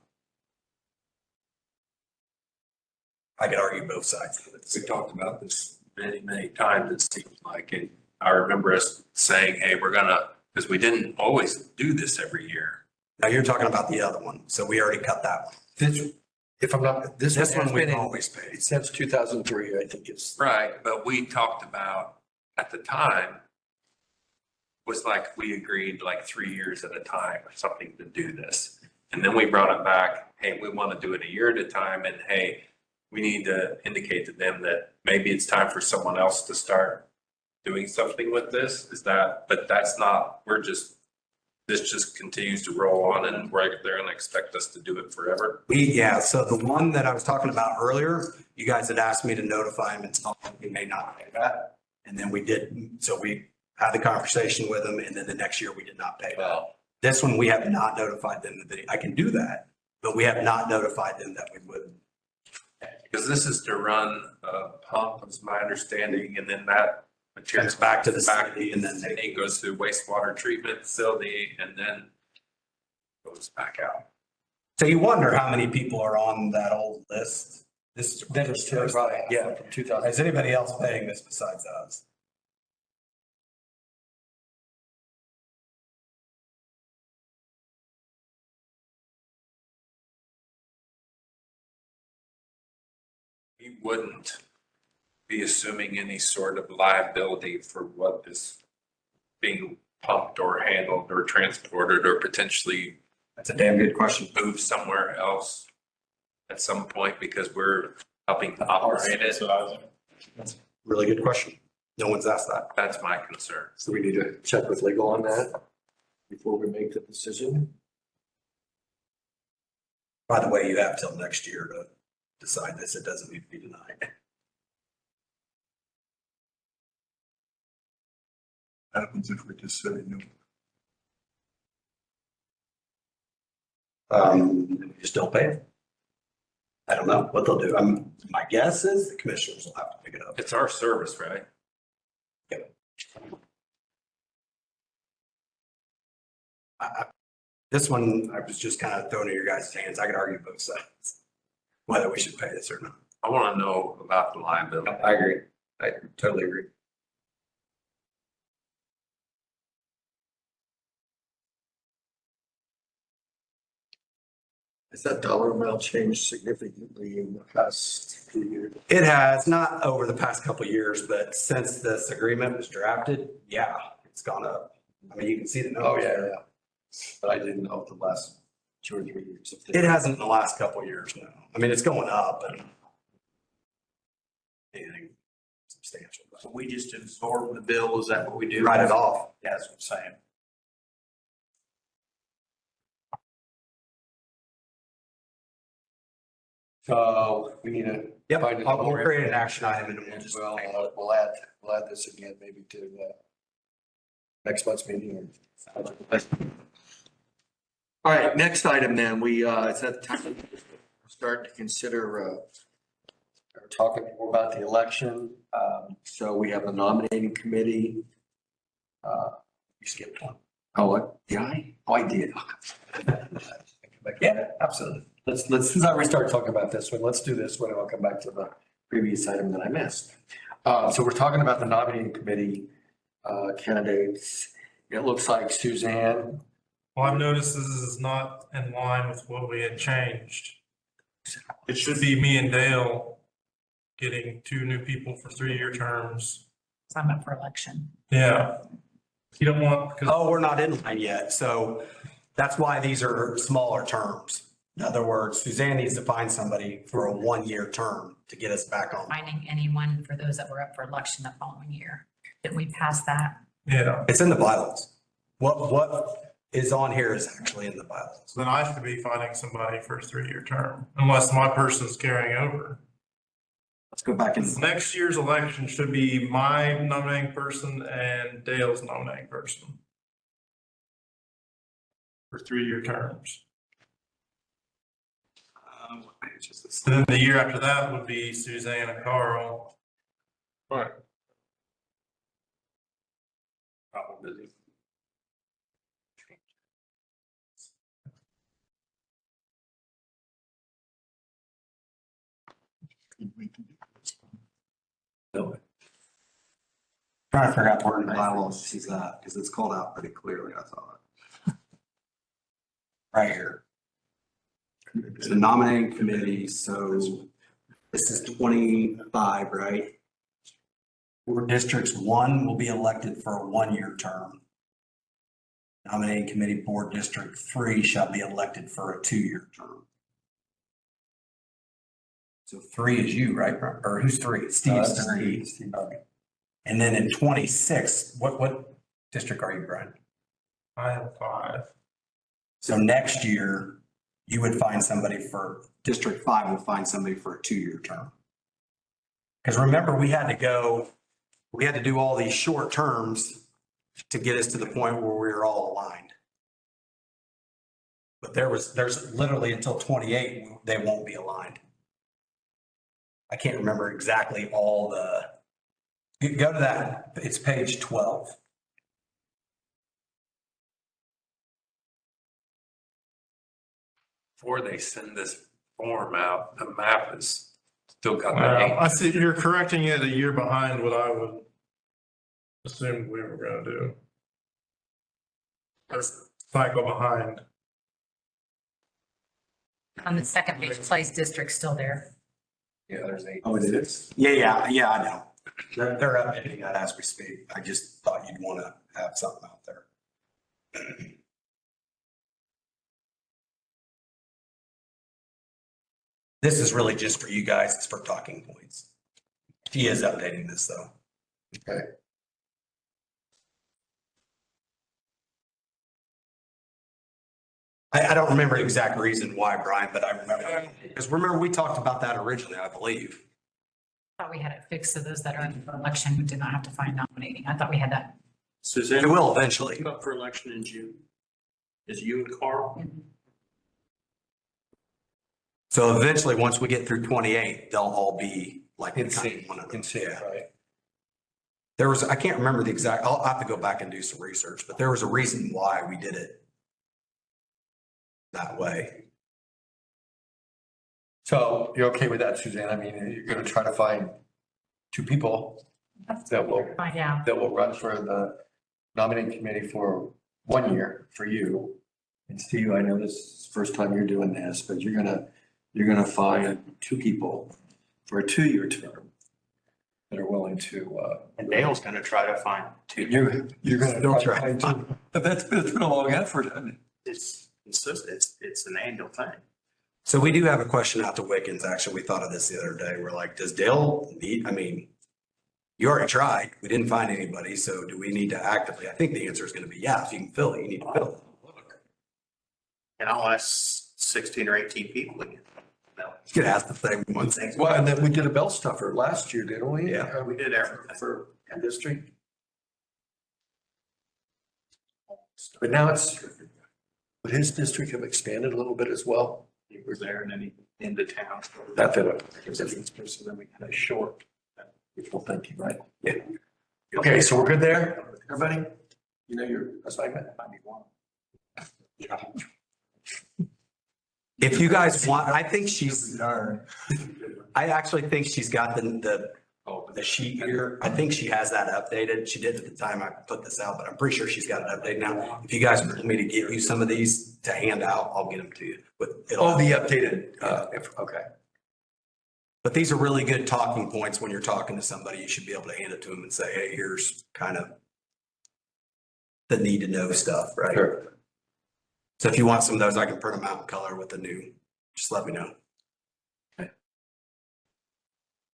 I could argue both sides of it. We talked about this many, many times, it seems like, and I remember us saying, hey, we're gonna, because we didn't always do this every year. Now you're talking about the other one, so we already cut that one. This, if I'm not, this This one has we've been in always paid. since 2003, I think it's. Right, but we talked about, at the time, was like, we agreed like 3 years at a time or something to do this. And then we brought it back, hey, we want to do it a year at a time, and hey, we need to indicate to them that maybe it's time for someone else to start doing something with this. Is that, but that's not, this just continues to roll on and they're gonna expect us to do it forever. So the one that I was talking about earlier, you guys had asked me to notify him and tell him he may not pay that. And then we did, so we had the conversation with him, and then the next year we did not pay that. This one, we have not notified them that I can do that, but we have not notified them that we would. Because this is to run a pump, is my understanding, and then that material Comes back to the back, city, and then it goes through wastewater treatment facility, and then goes back out. So you wonder how many people are on that old list? This is. Right, yeah, from 2000. Is anybody else paying this besides us? We wouldn't be assuming any sort of liability for what is being pumped or handled or transported or potentially That's a damn good question. moved somewhere else at some point because we're helping to operate it. That's a really good question. No one's asked that. That's my concern. So we need to check with legal on that before we make the decision. By the way, you have till next year to decide this. It doesn't need to be denied. Happens if we just say no. We just don't pay it. I don't know what they'll do. My guess is the commissioners will have to pick it up. It's our service, right? This one, I was just kind of throwing it in your guys' hands. I could argue both sides, whether we should pay this or not. I want to know about the liability. I agree. I totally agree. Has that dollar amount changed significantly in the past few years? It has, not over the past couple of years, but since this agreement was drafted, yeah, it's gone up. I mean, you can see the numbers. Yeah. But I didn't know if the last 2 or 3 years. if they- It hasn't in the last couple of years, no. I mean, it's going up, but anything substantial. So we just absorb the bill, is that what we do? Write it off. Yeah, that's what I'm saying. So we need to. Yep, find a- I'll create an action item and we'll And just. we'll add this again maybe to next month's meeting. All right, next item then, it's at the time to start to consider, or talking more about the election. So we have a nominating committee. You skipped one. Oh, what? Did I? Oh, I did. Yeah, absolutely. Since I already started talking about this one, let's do this one and I'll come back to the previous item that I missed. So we're talking about the nominating committee, candidates. It looks like Suzanne. Well, I've noticed this is not in line with what we had changed. It should be me and Dale getting 2 new people for 3-year terms. So I'm up for election. Yeah. You don't want, because Oh, we're not in line yet. So that's why these are smaller terms. In other words, Suzanne needs to find somebody for a 1-year term to get us back on. Finding anyone for those that were up for election the following year. Didn't we pass that? yeah, It's in the bylaws. What is on here is actually in the bylaws. then I should be finding somebody for a 3-year term, unless my person's carrying over. Let's go back and. Next year's election should be my nominating person and Dale's nominating person. For 3-year terms. What page is this? And then the year after that would be Suzanne and Carl. Right. Probably. Trying to figure out where in the bylaws she's at, because it's called out pretty clearly, I thought. Right here. The nominating committee, so this is 25, right? Where districts 1 will be elected for a 1-year term. Nominating committee board district 3 shall be elected for a 2-year term. So 3 is you, right? Or who's 3? Steve's 3. And then in 26, what district are you, Brian? I have 5. So next year, you would find somebody for, District 5 would find somebody for a 2-year term. Because remember, we had to do all these short terms to get us to the point where we were all aligned. But there's literally until 28, they won't be aligned. I can't remember exactly all go to that, it's page 12. before they send this form out, the map is still got Well, that. I see you're correcting it a year behind what I would assume we were gonna do. There's cycle behind. On the second page, Place District still there. Yeah, there's 8. Oh, it is? Yeah, I know. They're updating that as we speak. I just thought you'd want to have something out there. This is really just for you guys. It's for talking points. He is updating this though. Okay. I don't remember the exact reason why, Brian, but I remember, because remember we talked about that originally, I believe. Thought we had it fixed so those that are in the election did not have to find nominating. I thought we had that. We Suzanne, will eventually. up for election in June? Is you and Carl? So eventually, once we get through 28, they'll all be like In kind sync, of one of in them. sync, Yeah. right? There was, I can't remember the exact, I'll have to go back and do some research, but there was a reason why we did it that way. So you're okay with that, Suzanne? I mean, you're gonna try to find two people that will Find out. that will run for the nominating committee for 1 year for you. And Steve, I know this is the first time you're doing this, but you're gonna find two people for a 2-year term that are willing to, And Dale's gonna try to find two. you're gonna. Don't try. find two. But it's been a long effort, hasn't it? It's an annual thing. So we do have a question out to Wickens. Actually, we thought of this the other day. We're like, does Dale need, I mean, you already tried. We didn't find anybody. So do we need to actively? I think the answer is going to be, yeah, if you can fill it, you need to fill it. And I'll ask 16 or 18 people again. No, You could ask the same one thing. Well, and then we did a bell stuffer last year, didn't we? Yeah. we did everything. For district. But now would his district have expanded a little bit as well? He was there and then he into town. Not that it So then we kind of short. wishful thinking, right? Yeah. Okay, so we're good there, everybody? You know your assignment? If you guys want, I think she's, I actually think she's got the sheet here. I think she has that updated. She did at the time I put this out, but I'm pretty sure she's got it updated now. If you guys want me to give you some of these to hand out, I'll get them to you. But Oh, the updated, okay. But these are really good talking points when you're talking to somebody. You should be able to hand it to them and say, hey, here's kind of the need to know stuff, right? Sure. So if you want some of those, I can print them out in color with the new, just let me know.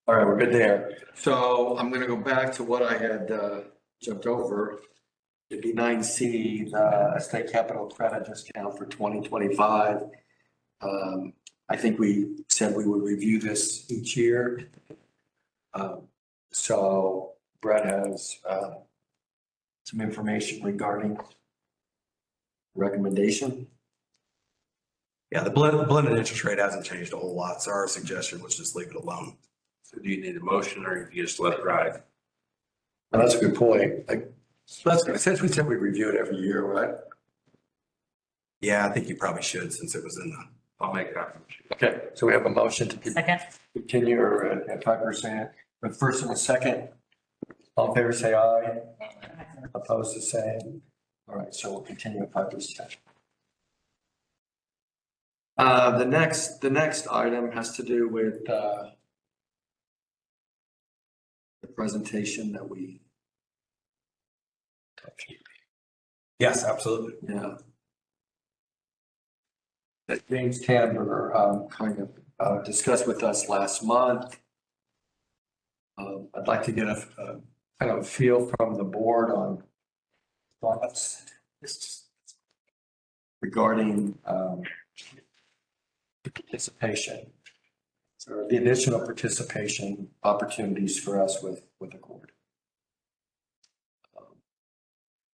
All right, we're good there. So I'm gonna go back to what I had jumped over. It'd be 9C, the state capital credit discount for 2025. I think we said we would review this each year. So Brett has some information regarding recommendation. Yeah, the blended interest rate hasn't changed a whole lot. So our suggestion was just leave it alone. So do you need a motion or you just let it ride? And that's a good point. Like, since we said we review it every year, right? Yeah, I think you probably should since it was in the. I'll make that motion. Okay, so we have a motion to Second. continue or at 5%, but first and a second. All in favor, say aye. Opposed, the same. All right, so we'll continue at 5%. The next item has to do with the presentation that we, Yes, absolutely. yeah. That James Tamber kind of discussed with us last month. I'd like to get a kind of a feel from the board on thoughts regarding participation. So the additional participation opportunities for us with the court.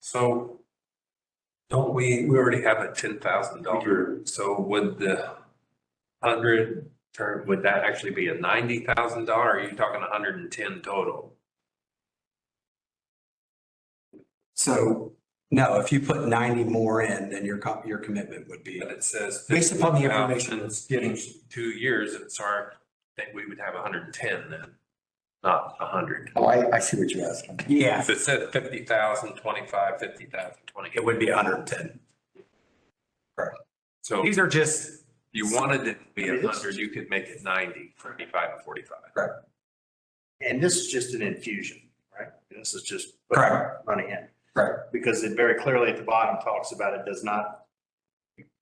So don't we already have a $10,000, so would the 100 term, would that actually be a $90,000? Or are you talking 110 total? So No, if you put 90 more in, then your commitment would be, But it says. Based upon the 50,000 information it's getting. 2 years, it's our, I think we would have 110 then, not 100. Oh, I see what you're asking. yeah, If it said 50,000, 25, 50,000, 20. it would be 110. So if These are just, you wanted it to be 100, you could make it 90, 35 and 45. And this is just an infusion, right? This is just Correct. money in. Correct. Because it very clearly at the bottom talks about it does not,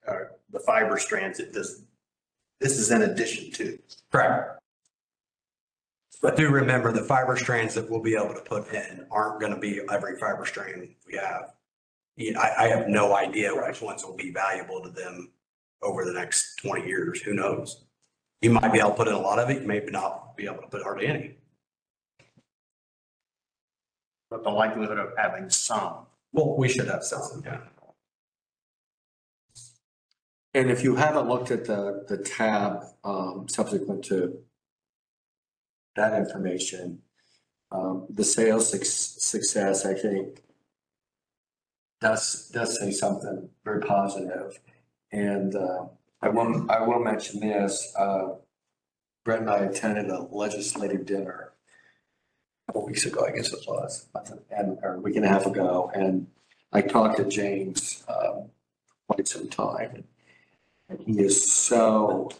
the fiber strands, it does, this is in addition to. correct. But do remember the fiber strands that we'll be able to put in aren't going to be every fiber strand we have. Yeah, I have no idea which ones will be valuable to them over the next 20 years. Who knows? You might be able to put in a lot of it, you may not be able to put hardly any. But the likelihood of having some. Well, we should have some, yeah. And if you haven't looked at the tab, subsequent to that information, the sales success, I think, does say something very positive. And, I will mention this, Brett and I attended a legislative dinner a couple weeks ago, I guess it was, or a week and a half ago, and I talked to James, quite some time. And he is so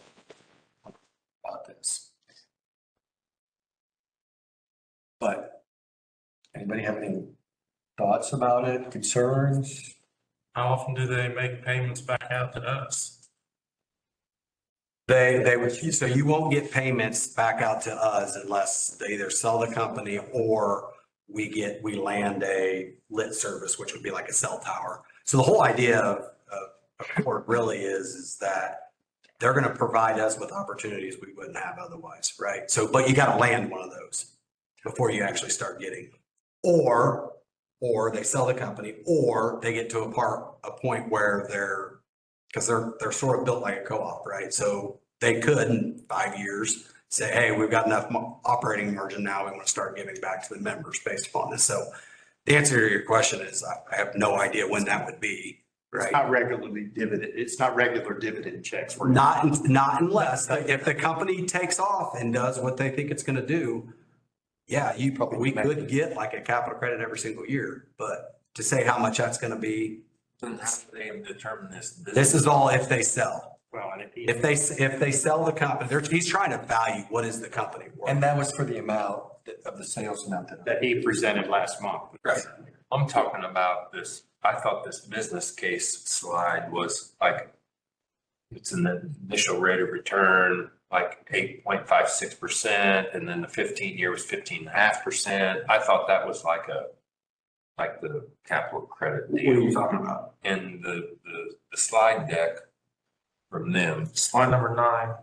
about this. But anybody have any thoughts about it, concerns? How often do they make payments back out to us? They would, so you won't get payments back out to us unless they either sell the company or we land a lit service, which would be like a cell tower. So the whole idea of Accord really is that they're going to provide us with opportunities we wouldn't have otherwise, right? So, but you got to land one of those before you actually start getting, or they sell the company, or they get to a point where because they're sort of built like a co-op, right? So they could in 5 years say, hey, we've got enough operating margin now, we want to start giving back to the members based upon this. So the answer to your question is I have no idea when that would be, It's right? not regularly dividend, it's not regular dividend checks. We're Not unless, if the company takes off and does what they think it's going to do, yeah, we could get like a capital credit every single year, but to say how much that's going to be, Then how do they determine this? this is all if they sell. Well, and If they sell the company, he's trying to value what is the company worth. And that was for the amount of the sales amount that he presented last month. Right. I'm talking about this, I thought this business case slide was like, it's in the initial rate of return, like 8.56%, and then the 15-year was 15.5%. I thought that was like the capital credit What are you deal. talking about? And the slide deck from them, Slide number 9.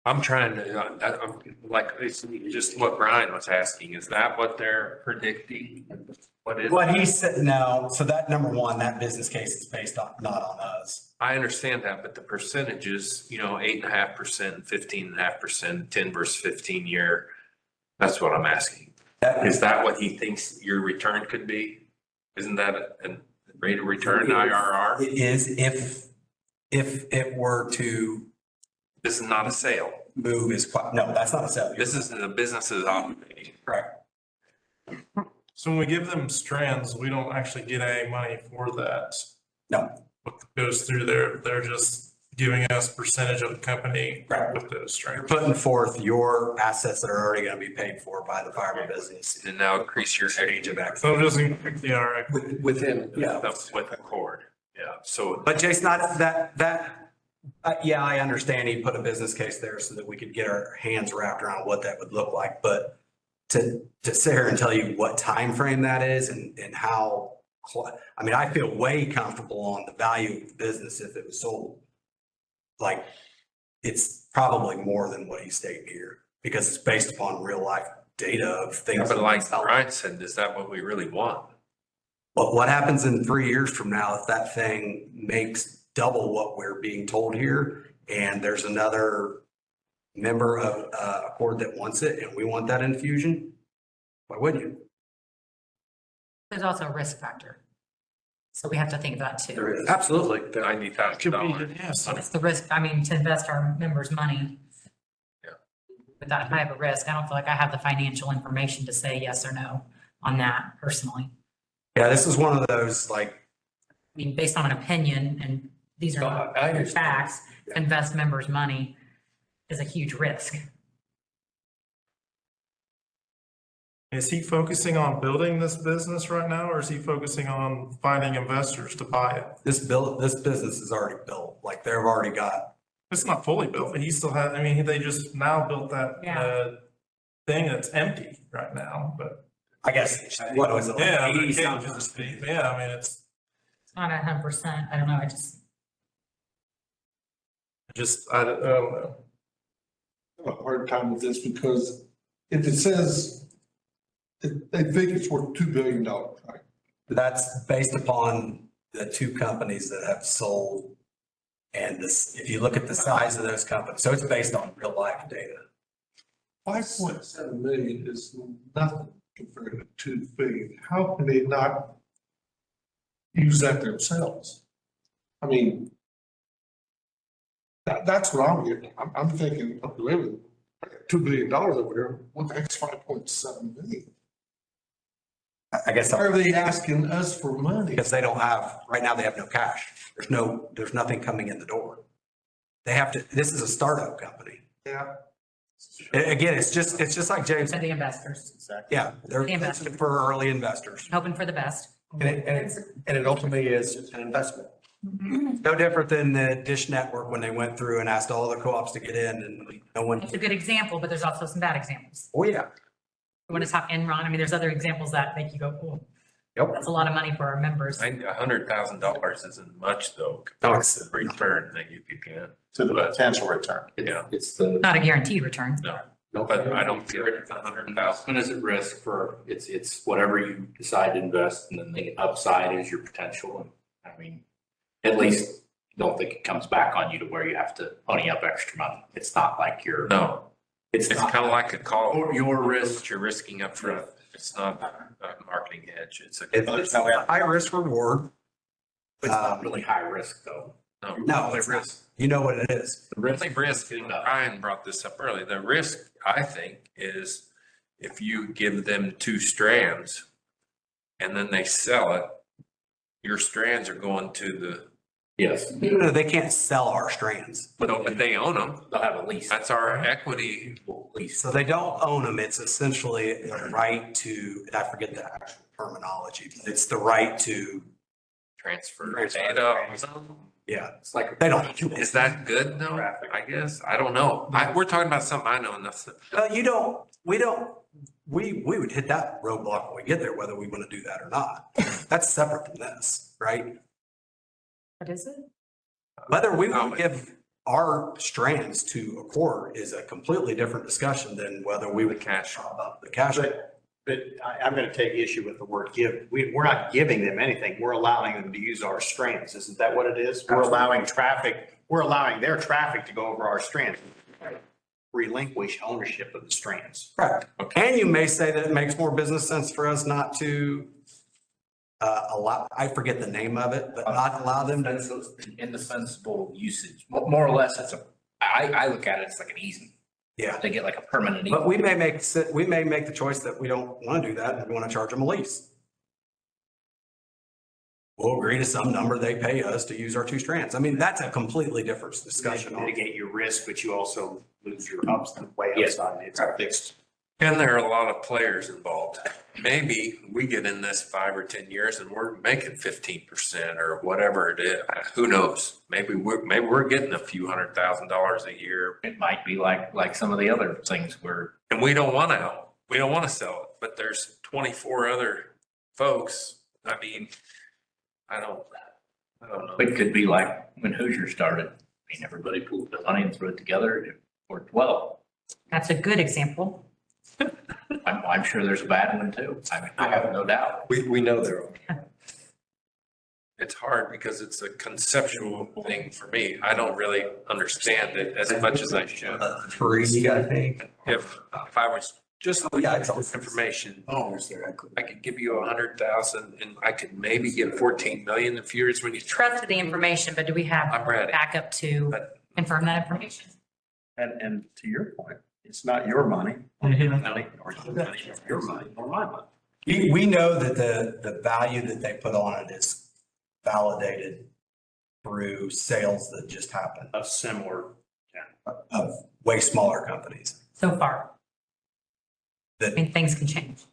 I'm trying to, I'm like, it's just what Brian was asking, is that what they're predicting? What is? What he said, no, so that number one, that business case is based on, not on us. I understand that, but the percentages, 8.5% and 15.5%, 10 versus 15 year, that's what I'm asking. Is that what he thinks your return could be? Isn't that a rate of return, IRR? It is if it were to This is not a sale. move no, that's not a sale. This is the business's operating. Correct. So when we give them strands, we don't actually get any money for that. No. What goes through there, they're just giving us percentage of the company Right. with those You're strands. putting forth your assets that are already going to be paid for by the fiber business. And now increase your age of So it doesn't affect the RX. within. Yeah. with Accord. Yeah, so But Jason, yeah, I understand he put a business case there so that we could get our hands wrapped around what that would look like. But to sit here and tell you what time frame that is and how, I mean, I feel way comfortable on the value of the business if it was sold. Like, it's probably more than what he's stating here because it's based upon real life data of things. but like Brian said, is that what we really want? But what happens in 3 years from now if that thing makes double what we're being told here and there's another member of Accord that wants it and we want that infusion? Why wouldn't you? There's also a risk factor. So we have to think of that too. There is. Absolutely. $90,000. Yes. It's the risk, I mean, to invest our members' money. Yeah. With that high of a risk, I don't feel like I have the financial information to say yes or no on that personally. Yeah, this is one of those like, I mean, based on an opinion, and these are No, not I understand. facts, to invest members' money is a huge risk. Is he focusing on building this business right now, or is he focusing on finding investors to buy it? this business is already built, like they've already got, It's not fully built, but he still has, I mean, they just now built that, thing that's empty right now, but. I guess, what was it? like Yeah, 80 but it something? can't just be- yeah, I mean, it's Not 100%, I don't know, I just, just, I don't know. I have a hard time with this because if it says they think it's worth $2 billion, right? That's based upon the two companies that have sold. And this, if you look at the size of those companies, so it's based on real life data. 5.7 million is nothing compared to $2 billion. How can they not use that themselves? I mean, that's what I'm getting. I'm thinking, really, $2 billion over here, what the heck's 5.7 million? I guess Why are they asking us for money? because they don't have, right now they have no cash. There's nothing coming in the door. They have to, this is a startup company. Yeah. Again, it's just like James, to the investors, Exactly. yeah, they're The investors. looking for early investors. hoping for the best. And it ultimately is an investment. No different than the Dish Network when they went through and asked all the co-ops to get in and no one, It's a good example, but there's also some bad examples. oh yeah. You want to talk Enron? I mean, there's other examples that make you go, oh, Yep. that's a lot of money for our members. $100,000 isn't much though, No, compared it's- to the return that you could get. To the potential return. Yeah. It's the, Not a guaranteed return. No, but I don't feel it's $100,000. investment is at risk for, it's whatever you decide to invest, and then the upside is your potential. And I mean, at least don't think it comes back on you to where you have to pony up extra money. It's not like you're. No, It's it's not kind of like a call. your risk. What you're risking up front. It's not a marketing hedge. It's a. It's a high risk reward. It's not really high risk though. No, it's not. You know what it is. The risk, and Ryan brought this up earlier, the risk, I think, is if you give them two strands and then they sell it, your strands are going to the, Yes, No, they can't sell our strands. but they own them. they'll have a lease. That's our equity. Lease. So they don't own them. It's essentially a right to, I forget the actual terminology, but it's the right to, Transfer Transfer. data. yeah. It's like. They don't. Is that good though? I guess. I don't know. We're talking about something I know enough. We would hit that roadblock when we get there, whether we want to do that or not. That's separate from this, right? What is it? Whether we would give our strands to Accor is a completely different discussion than whether we would Cash. about the cash. But I'm going to take issue with the word give. We're not giving them anything. We're allowing them to use our strands. Isn't that what it is? We're allowing their traffic to go over our strands. Relinquish ownership of the strands. Correct. And you may say that it makes more business sense for us not to allow, I forget the name of it, but not allow them to. Indispensable usage, more or less, I look at it, it's like an easement. Yeah. They get like a permanent But easement. we may make the choice that we don't want to do that and we want to charge them a lease. We'll agree to some number they pay us to use our two strands. I mean, that's a completely different discussion. Mitigate your risk, but you also lose your way Yes. upside. It's a fixed. And there are a lot of players involved. Maybe we get in this 5 or 10 years and we're making 15% or whatever it is. Who knows? Maybe we're getting a few $100,000 a year It might be like some of the other things where and we don't want to sell it, but there's 24 other folks. I mean, I don't know. it could be like when Hoosier started. I mean, everybody pooled their money and threw it together. It worked well. That's a good example. I'm sure there's a bad one too. I mean, I have no doubt. We know there are. It's hard because it's a conceptual thing for me. I don't really understand it as much as I should. Free, I think. If I was Just so Yeah, you it's have all- this information. Oh, I could give you 100,000 and I could maybe get 14 million if yours when you. Trusted the information, but do we have I'm ready. backup to But confirm that information? And to your point, it's not your money, or your money, or your money, or my money. We know that the value that they put on it is validated through sales that just happened Of similar, of way smaller companies. So far, I That mean, things can change.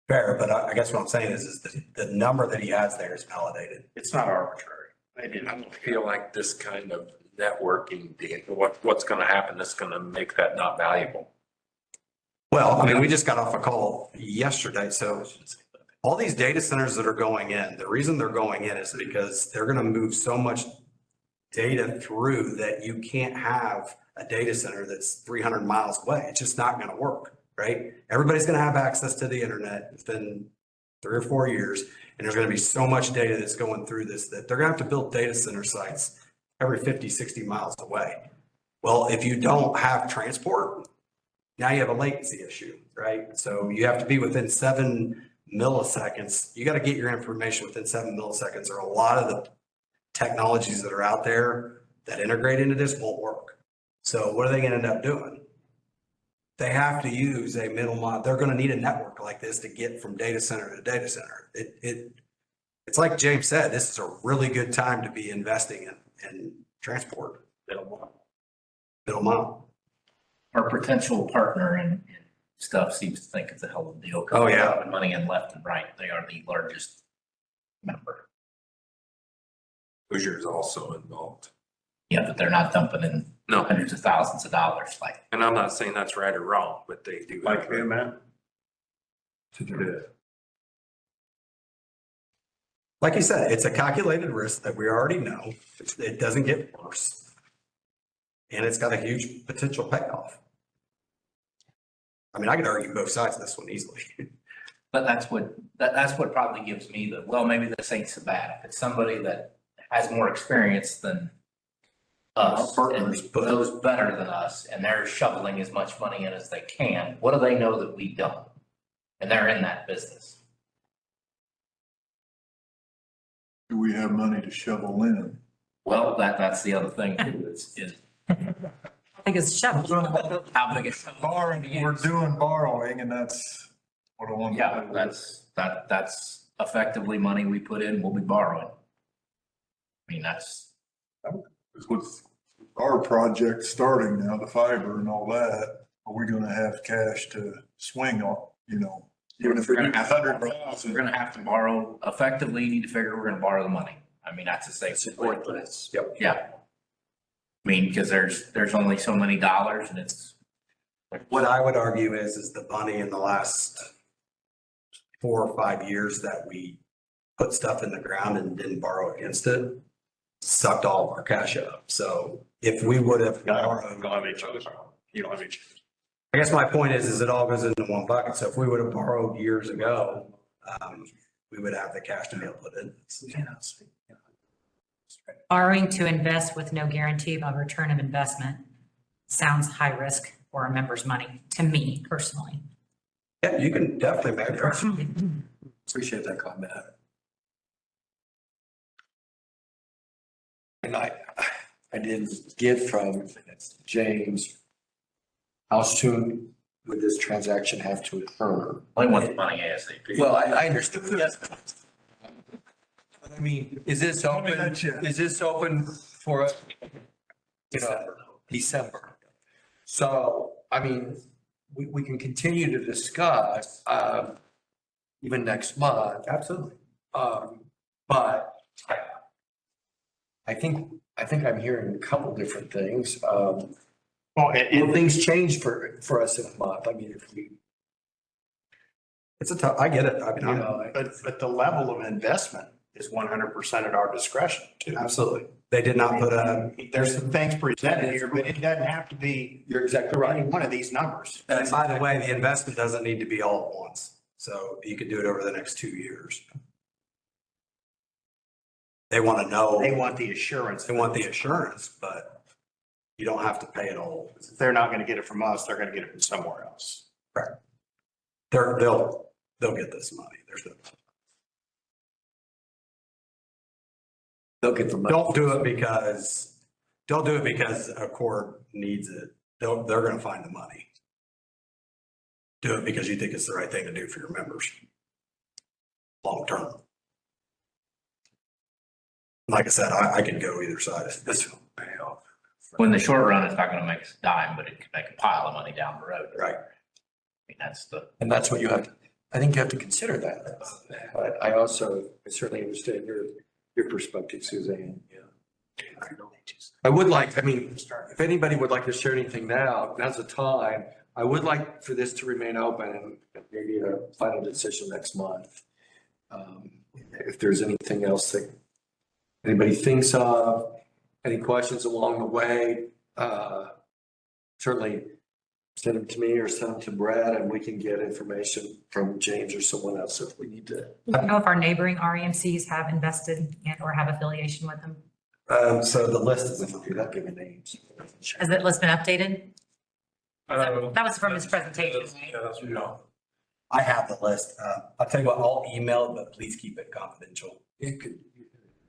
fair, but I guess what I'm saying is the number that he has there is validated. it's not arbitrary. They I didn't. don't feel like this kind of networking deal, what's going to happen that's going to make that not valuable. Well, I mean, we just got off a call yesterday, so all these data centers that are going in, the reason they're going in is because they're going to move so much data through that you can't have a data center that's 300 miles away. It's just not going to work, right? Everybody's going to have access to the internet. It's been 3 or 4 years, and there's going to be so much data that's going through this that they're going to have to build data center sites every 50, 60 miles away. Well, if you don't have transport, now you have a latency issue, right? So you have to be within 7 milliseconds. You got to get your information within 7 milliseconds, or a lot of the technologies that are out there that integrate into this won't work. So what are they going to end up doing? They have to use a middle mile. They're going to need a network like this to get from data center to data center. It's like James said, this is a really good time to be investing in transport. Middle mile. Our potential partner in stuff seems to think it's a hell of a deal. 'Cause Oh, they're yeah. dumping money in left and right. They are the largest member. Hoosier's also involved. Yeah, but they're not dumping in No, hundreds of thousands of dollars like. and I'm not saying that's right or wrong, but they do. Like who, man? To do it. Like you said, it's a calculated risk that we already know. It doesn't get worse. And it's got a huge potential payoff. I mean, I could argue both sides of this one easily. But that's what probably gives me the, well, maybe this ain't so bad. If it's somebody that has more experience than us Our and partners, but- knows better than us, and they're shoveling as much money in as they can, what do they know that we don't? And they're in that business. Do we have money to shovel in? Well, that's the other thing too, is I think it's shovel. how big is Borrowing, we're doing borrowing and that's what I want. Yeah, that's effectively money we put in, we'll be borrowing. I mean, that's, Because with our project starting now, the fiber and all that, are we gonna have cash to swing on, you know? Even if we do We're $100,000, gonna have to borrow, effectively, you need to figure we're gonna borrow the money. I mean, that's a safe. Support this. Yep. Yeah. I mean, because there's only so many dollars and it's, What I would argue is the money in the last 4 or 5 years that we put stuff in the ground and didn't borrow against it, sucked all of our cash up. So if we would have borrowed, Don't have any choice. You don't have any choice. I guess my point is it all goes into one bucket. So if we would have borrowed years ago, we would have the cash to be able to put in. Borrowing to invest with no guarantee of a return of investment sounds high risk for a member's money, to me personally. Yeah, you can definitely make it. Appreciate that comment. And I didn't get from James, how soon would this transaction have to occur? I want the money ASAP. Well, I understood. Yes. I mean, is this open, not yet. is this open for, December? So, I mean, we can continue to discuss, even next month. Absolutely. But I think I'm hearing a couple different things. Well, Will things change for us in a month? I mean, if we, It's a tough, I get it. I mean, you I'm, know, but the level of investment is 100% at our discretion too. absolutely. They did not put a, There's some things presented here, but it doesn't have to be you're exactly any right. one of these numbers. and by the way, the investment doesn't need to be all at once. So you could do it over the next 2 years. They want to know, They want the assurance. they want the assurance, but you don't have to pay it all. If they're not going to get it from us, they're going to get it from somewhere else. They'll get this money. There's no. They'll get the money. Don't do it because a court needs it. They're gonna find the money. Do it because you think it's the right thing to do for your members. Long term. Like I said, I could go either side. This will pay off. Well, in the short run, it's not gonna make us a dime, but it could make a pile of money down the road. Right. I mean, that's the. And that's what you have, I think you have to consider that. But I certainly understand your perspective, Suzanne. Yeah. I would like, I mean, if anybody would like to share anything now, now's the time. I would like for this to remain open and maybe a final decision next month. If there's anything else that anybody thinks of, any questions along the way, certainly send them to me or send them to Brad and we can get information from James or someone else if we need to. Do you know if our neighboring REMCs have invested in or have affiliation with them? So the list is, Without giving names. Has that list been updated? Uh, That was from his presentation, right? Yeah, that's, you know, I have the list. I'll tell you what, I'll email, but please keep it confidential. It could,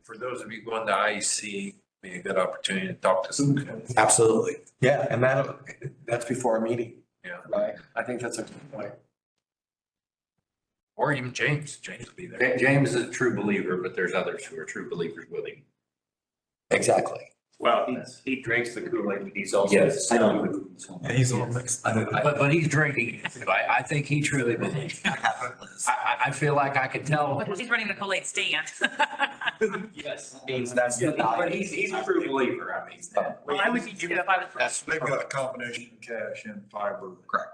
For those of you going to IEC, be a good opportunity to talk to some. Absolutely. yeah, and that's before our meeting. Yeah. Right, I think that's a good point. Or even James will be there. James is a true believer, but there's others who are true believers with him. Exactly. Well, he drinks the Kool-Aid, but he's also. Yes. yeah, he's a little mixed. But he's drinking. I think he truly believes. I feel like I could tell. He's running the Kool-Aid stand. Yes. Means that's. But he's a true believer, I mean. Well, I would be too if I was. They've got a combination of cash and fiber. Correct.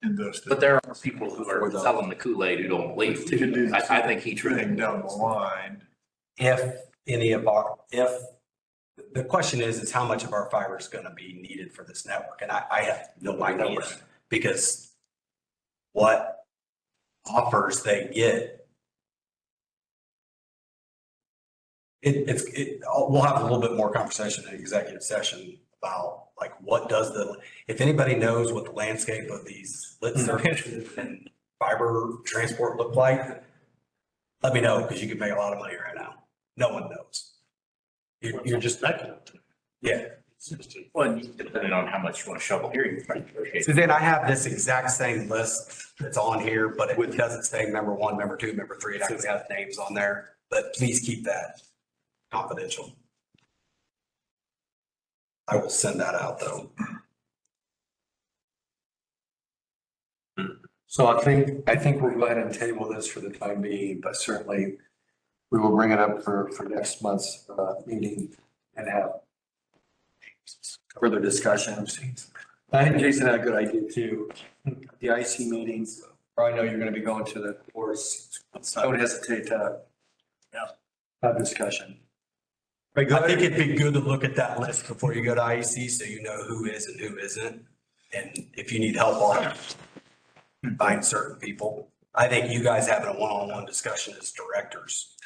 Invested. But there are people who are selling the Kool-Aid who don't believe too. I think he truly. Getting down the line. If the question is how much of our fiber is going to be needed for this network? And I have no idea because what offers they get. We'll have a little bit more conversation in executive session about like if anybody knows what the landscape of these lit circuits and fiber transport look like, let me know because you can make a lot of money right now. No one knows. You're just speculating. Yeah. Well, depending on how much you want to shovel here, you can negotiate. Suzanne, I have this exact same list that's on here, but it doesn't say member 1, member 2, member 3. It actually has names on there, but please keep that confidential. I will send that out though. So I think we'll go ahead and table this for the time being, but certainly we will bring it up for next month's meeting and have further discussion. I think Jason had a good idea too. The IC meetings, or I know you're going to be going to the course. Don't hesitate to have discussion. I think it'd be good to look at that list before you go to IEC so you know who is and who isn't. And if you need help on find certain people. I think you guys having a one-on-one discussion as directors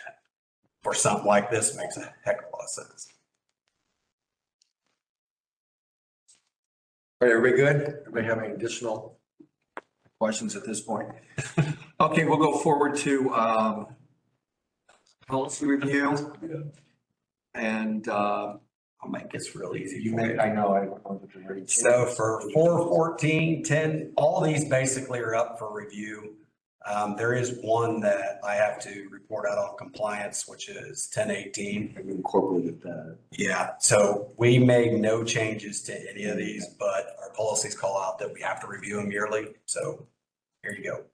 for something like this makes a heck of a lot of sense. All right, everybody good? Everybody have any additional questions at this point? Okay, we'll go forward to policy review. And I'll make this real easy. You may, I know, I don't know that you're ready. So for 4, 14, 10, all these basically are up for review. There is one that I have to report out on compliance, which is 1018. I've incorporated that. Yeah, so we made no changes to any of these, but our policies call out that we have to review them yearly. So here you go.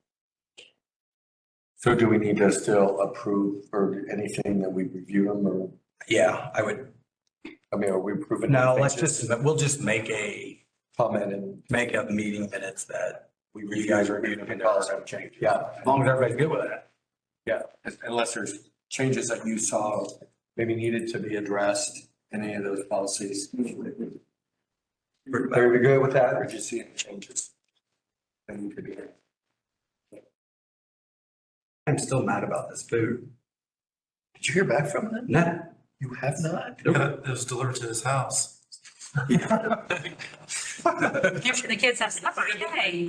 So do we need to still approve or anything that we review them or, Yeah, I would, I mean, are we approving? no, anything? we'll just make a Comment and, meeting minutes that you guys reviewed them and policy have changed. yeah, As long as everybody's good with that. yeah, unless there's changes that you saw maybe needed to be addressed in any of those policies. Are we good with that or did you see any changes? That need to be. I'm still mad about this food. Did you hear back from them? No. You have not? It was delivered to his house. Make sure the kids have supper, yay.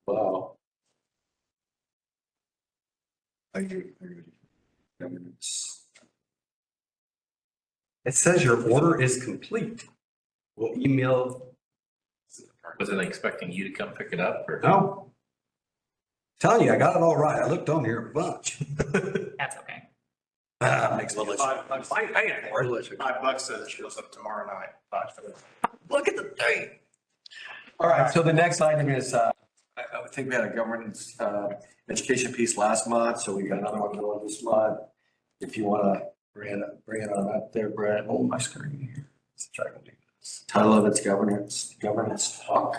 Wow. It says your order is complete. We'll email, Was it expecting you to come pick it up or? no. Telling you, I got it all right. I looked on here a bunch. That's okay. Makes a little. I ain't paying for it. $5 says it shows up tomorrow night. Look at the date. All right, so the next item is, I think we had a governance, education piece last month, so we got another one going this month. If you wanna bring it on up there, Brett, hold my screen here. Let's try to do this. Title of it's governance talk.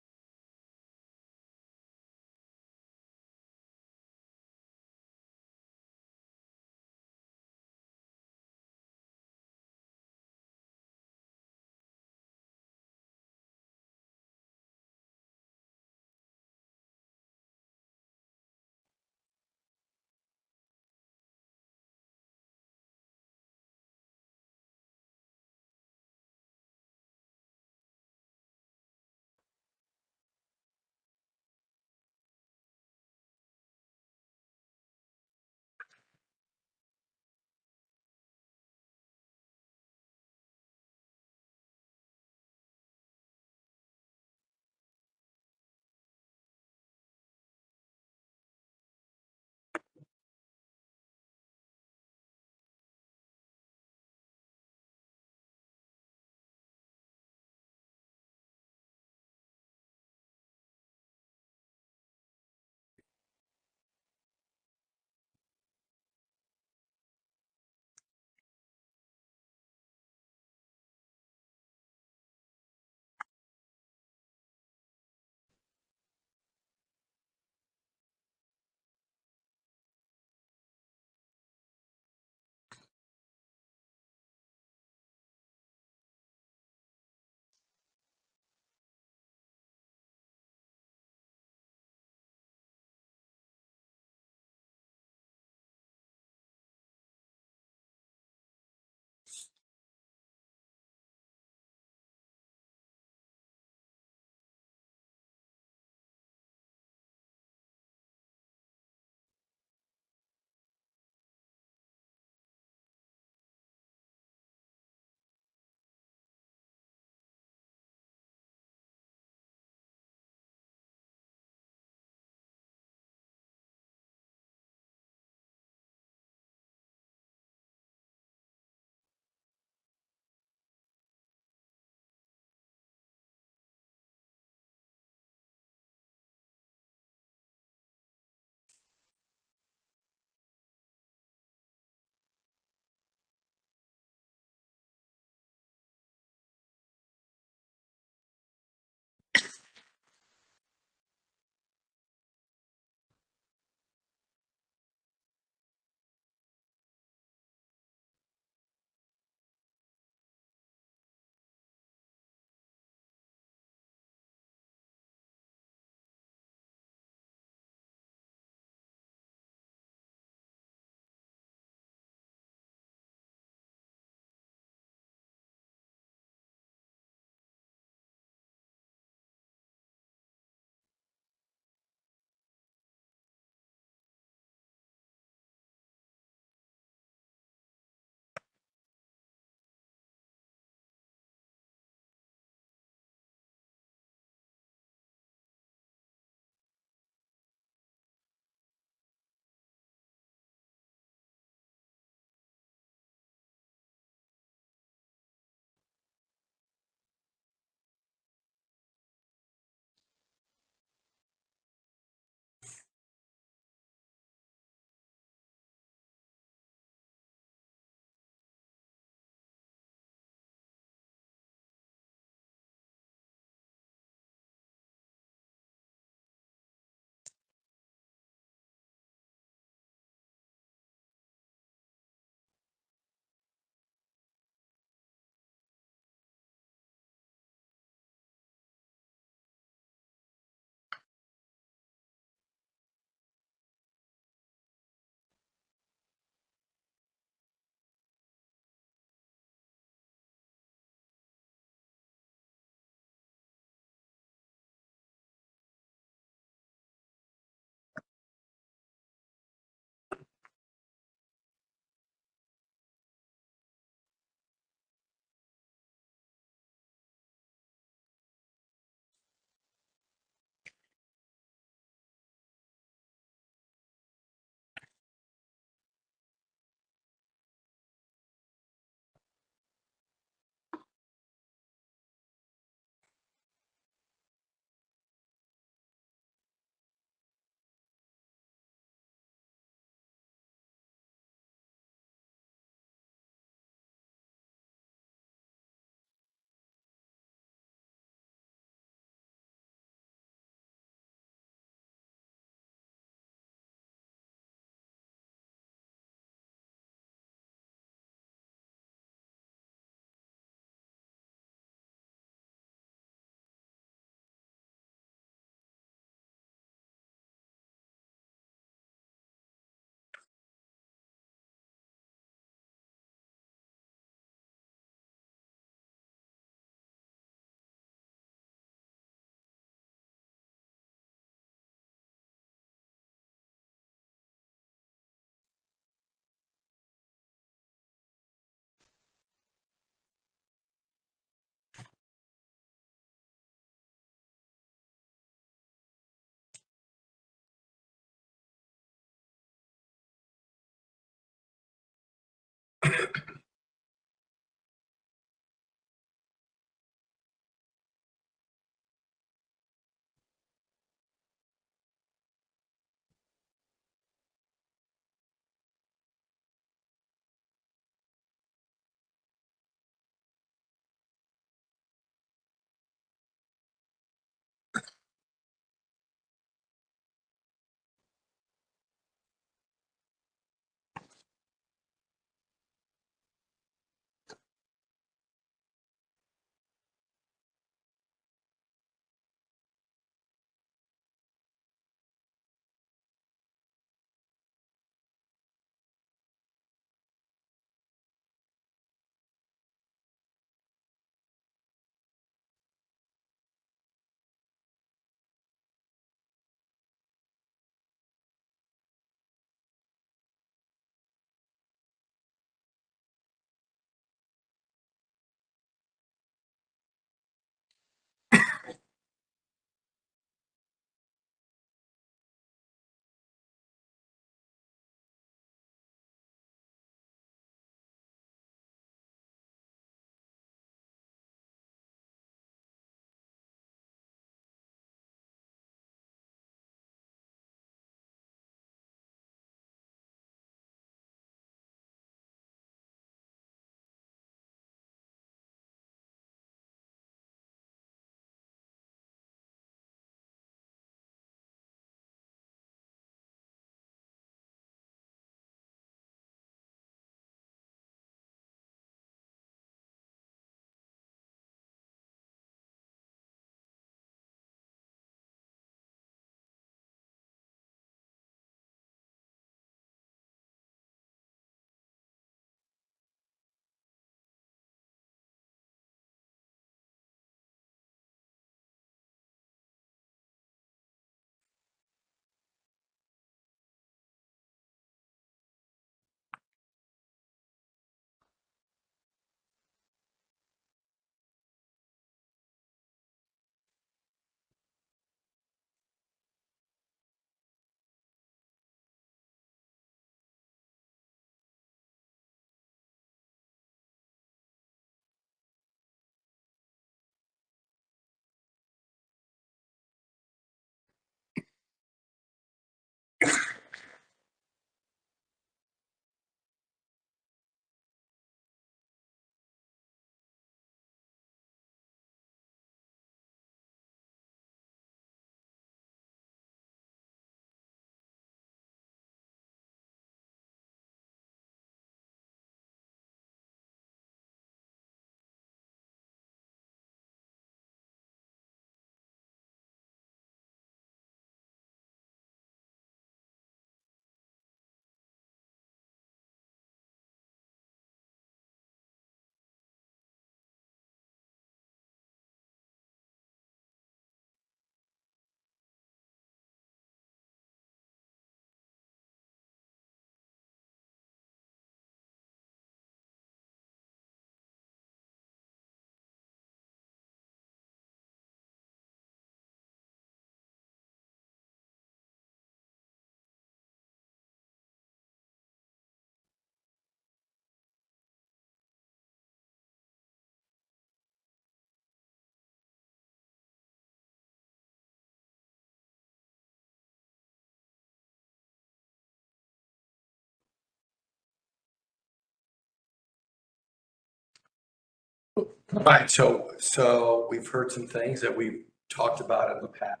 Right, so we've heard some things that we've talked about in the past.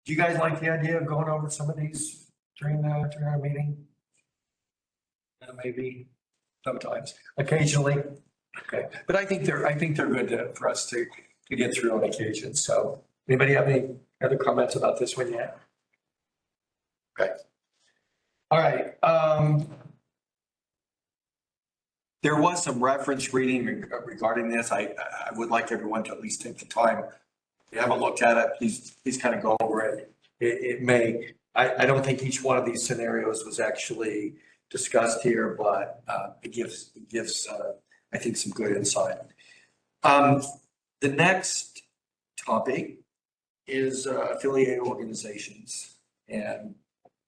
Do you guys like the idea of going over some of these during our meeting? Maybe sometimes, occasionally. Okay, but I think they're good for us to get through on occasion. So anybody have any other comments about this one yet? Okay. All right, there was some reference reading regarding this. I would like everyone to at least take the time. If you haven't looked at it, please kind of go over it. It may, I don't think each one of these scenarios was actually discussed here, but it gives I think some good insight. The next topic is affiliated organizations. And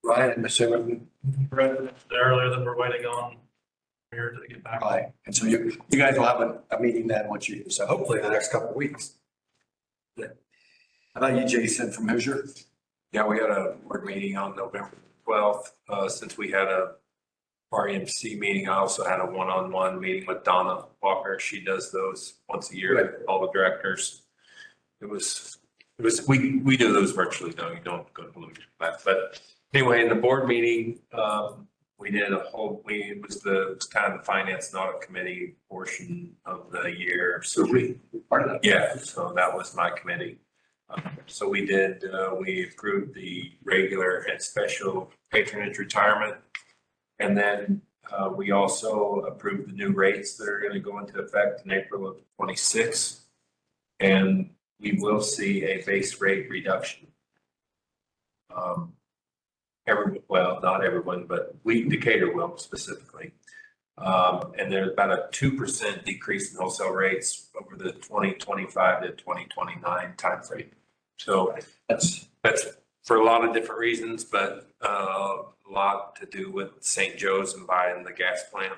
Ryan, I'm assuming, Read earlier that we're waiting on here to get back. right, and so you guys will have a meeting then once you, so Hopefully in the next couple of weeks. how about you, Jason from Hoosier? Yeah, we had a board meeting on November 12th. Since we had a REMC meeting, I also had a one-on-one meeting with Donna Walker. She does those once a year with all the directors. It was, we do those virtually, no, you don't go to that. But anyway, in the board meeting, we did it was kind of the finance and audit committee portion of the year. So Part of that. yeah, so that was my committee. So we approved the regular and special patronage retirement. And then we also approved the new rates that are going to go into effect in April of 26. And we will see a base rate reduction. Well, not everyone, but Decatur will specifically. And there's about a 2% decrease in wholesale rates over the 2025 to 2029 timeframe. So that's for a lot of different reasons, but a lot to do with St. Joe's and buying the gas plant.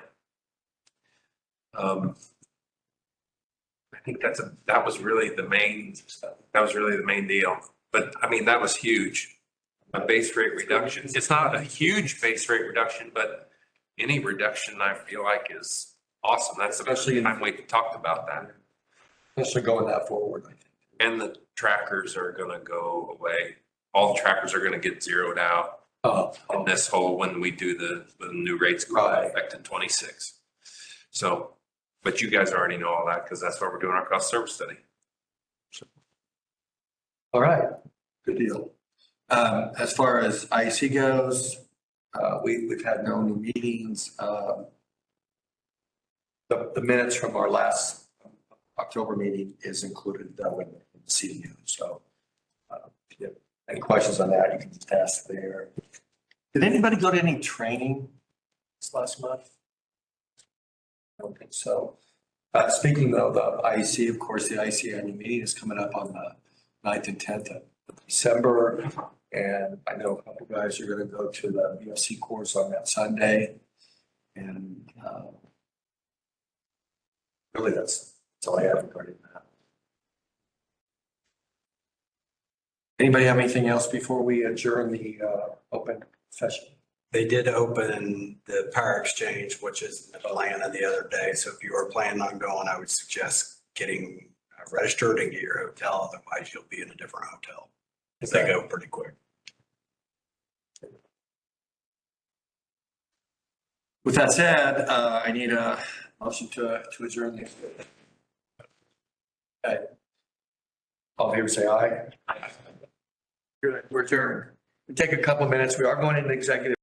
I think that was really the main deal. But I mean, that was huge. A base rate reduction. It's not a huge base rate reduction, but any reduction I feel like is awesome. That's the first time we've talked about that. Especially going that forward, I think. And the trackers are gonna go away. All the trackers are gonna get zeroed out in this whole, when we do the new rates go into effect in 26. So, but you guys already know all that because that's why we're doing our cost service study. All right, good deal. As far as IEC goes, we've had no new meetings. The minutes from our last October meeting is included though in the CDU. So if you have any questions on that, you can just ask there. Did anybody go to any training this last month? I don't think so. Speaking of the IEC, of course, the IEC annual meeting is coming up on the 9th and 10th of December. And I know a couple guys are going to go to the BOC course on that Sunday. And really, that's all I have regarding that. Anybody have anything else before we adjourn the open session? They did open the Power Exchange, which is in Atlanta the other day. So if you are planning on going, I would suggest getting registered and get your hotel. Otherwise, you'll be in a different hotel. Because they go pretty quick. With that said, I need a motion to adjourn the. Okay. All in favor, say aye. We're adjourned. We'll take a couple of minutes. We are going into executive.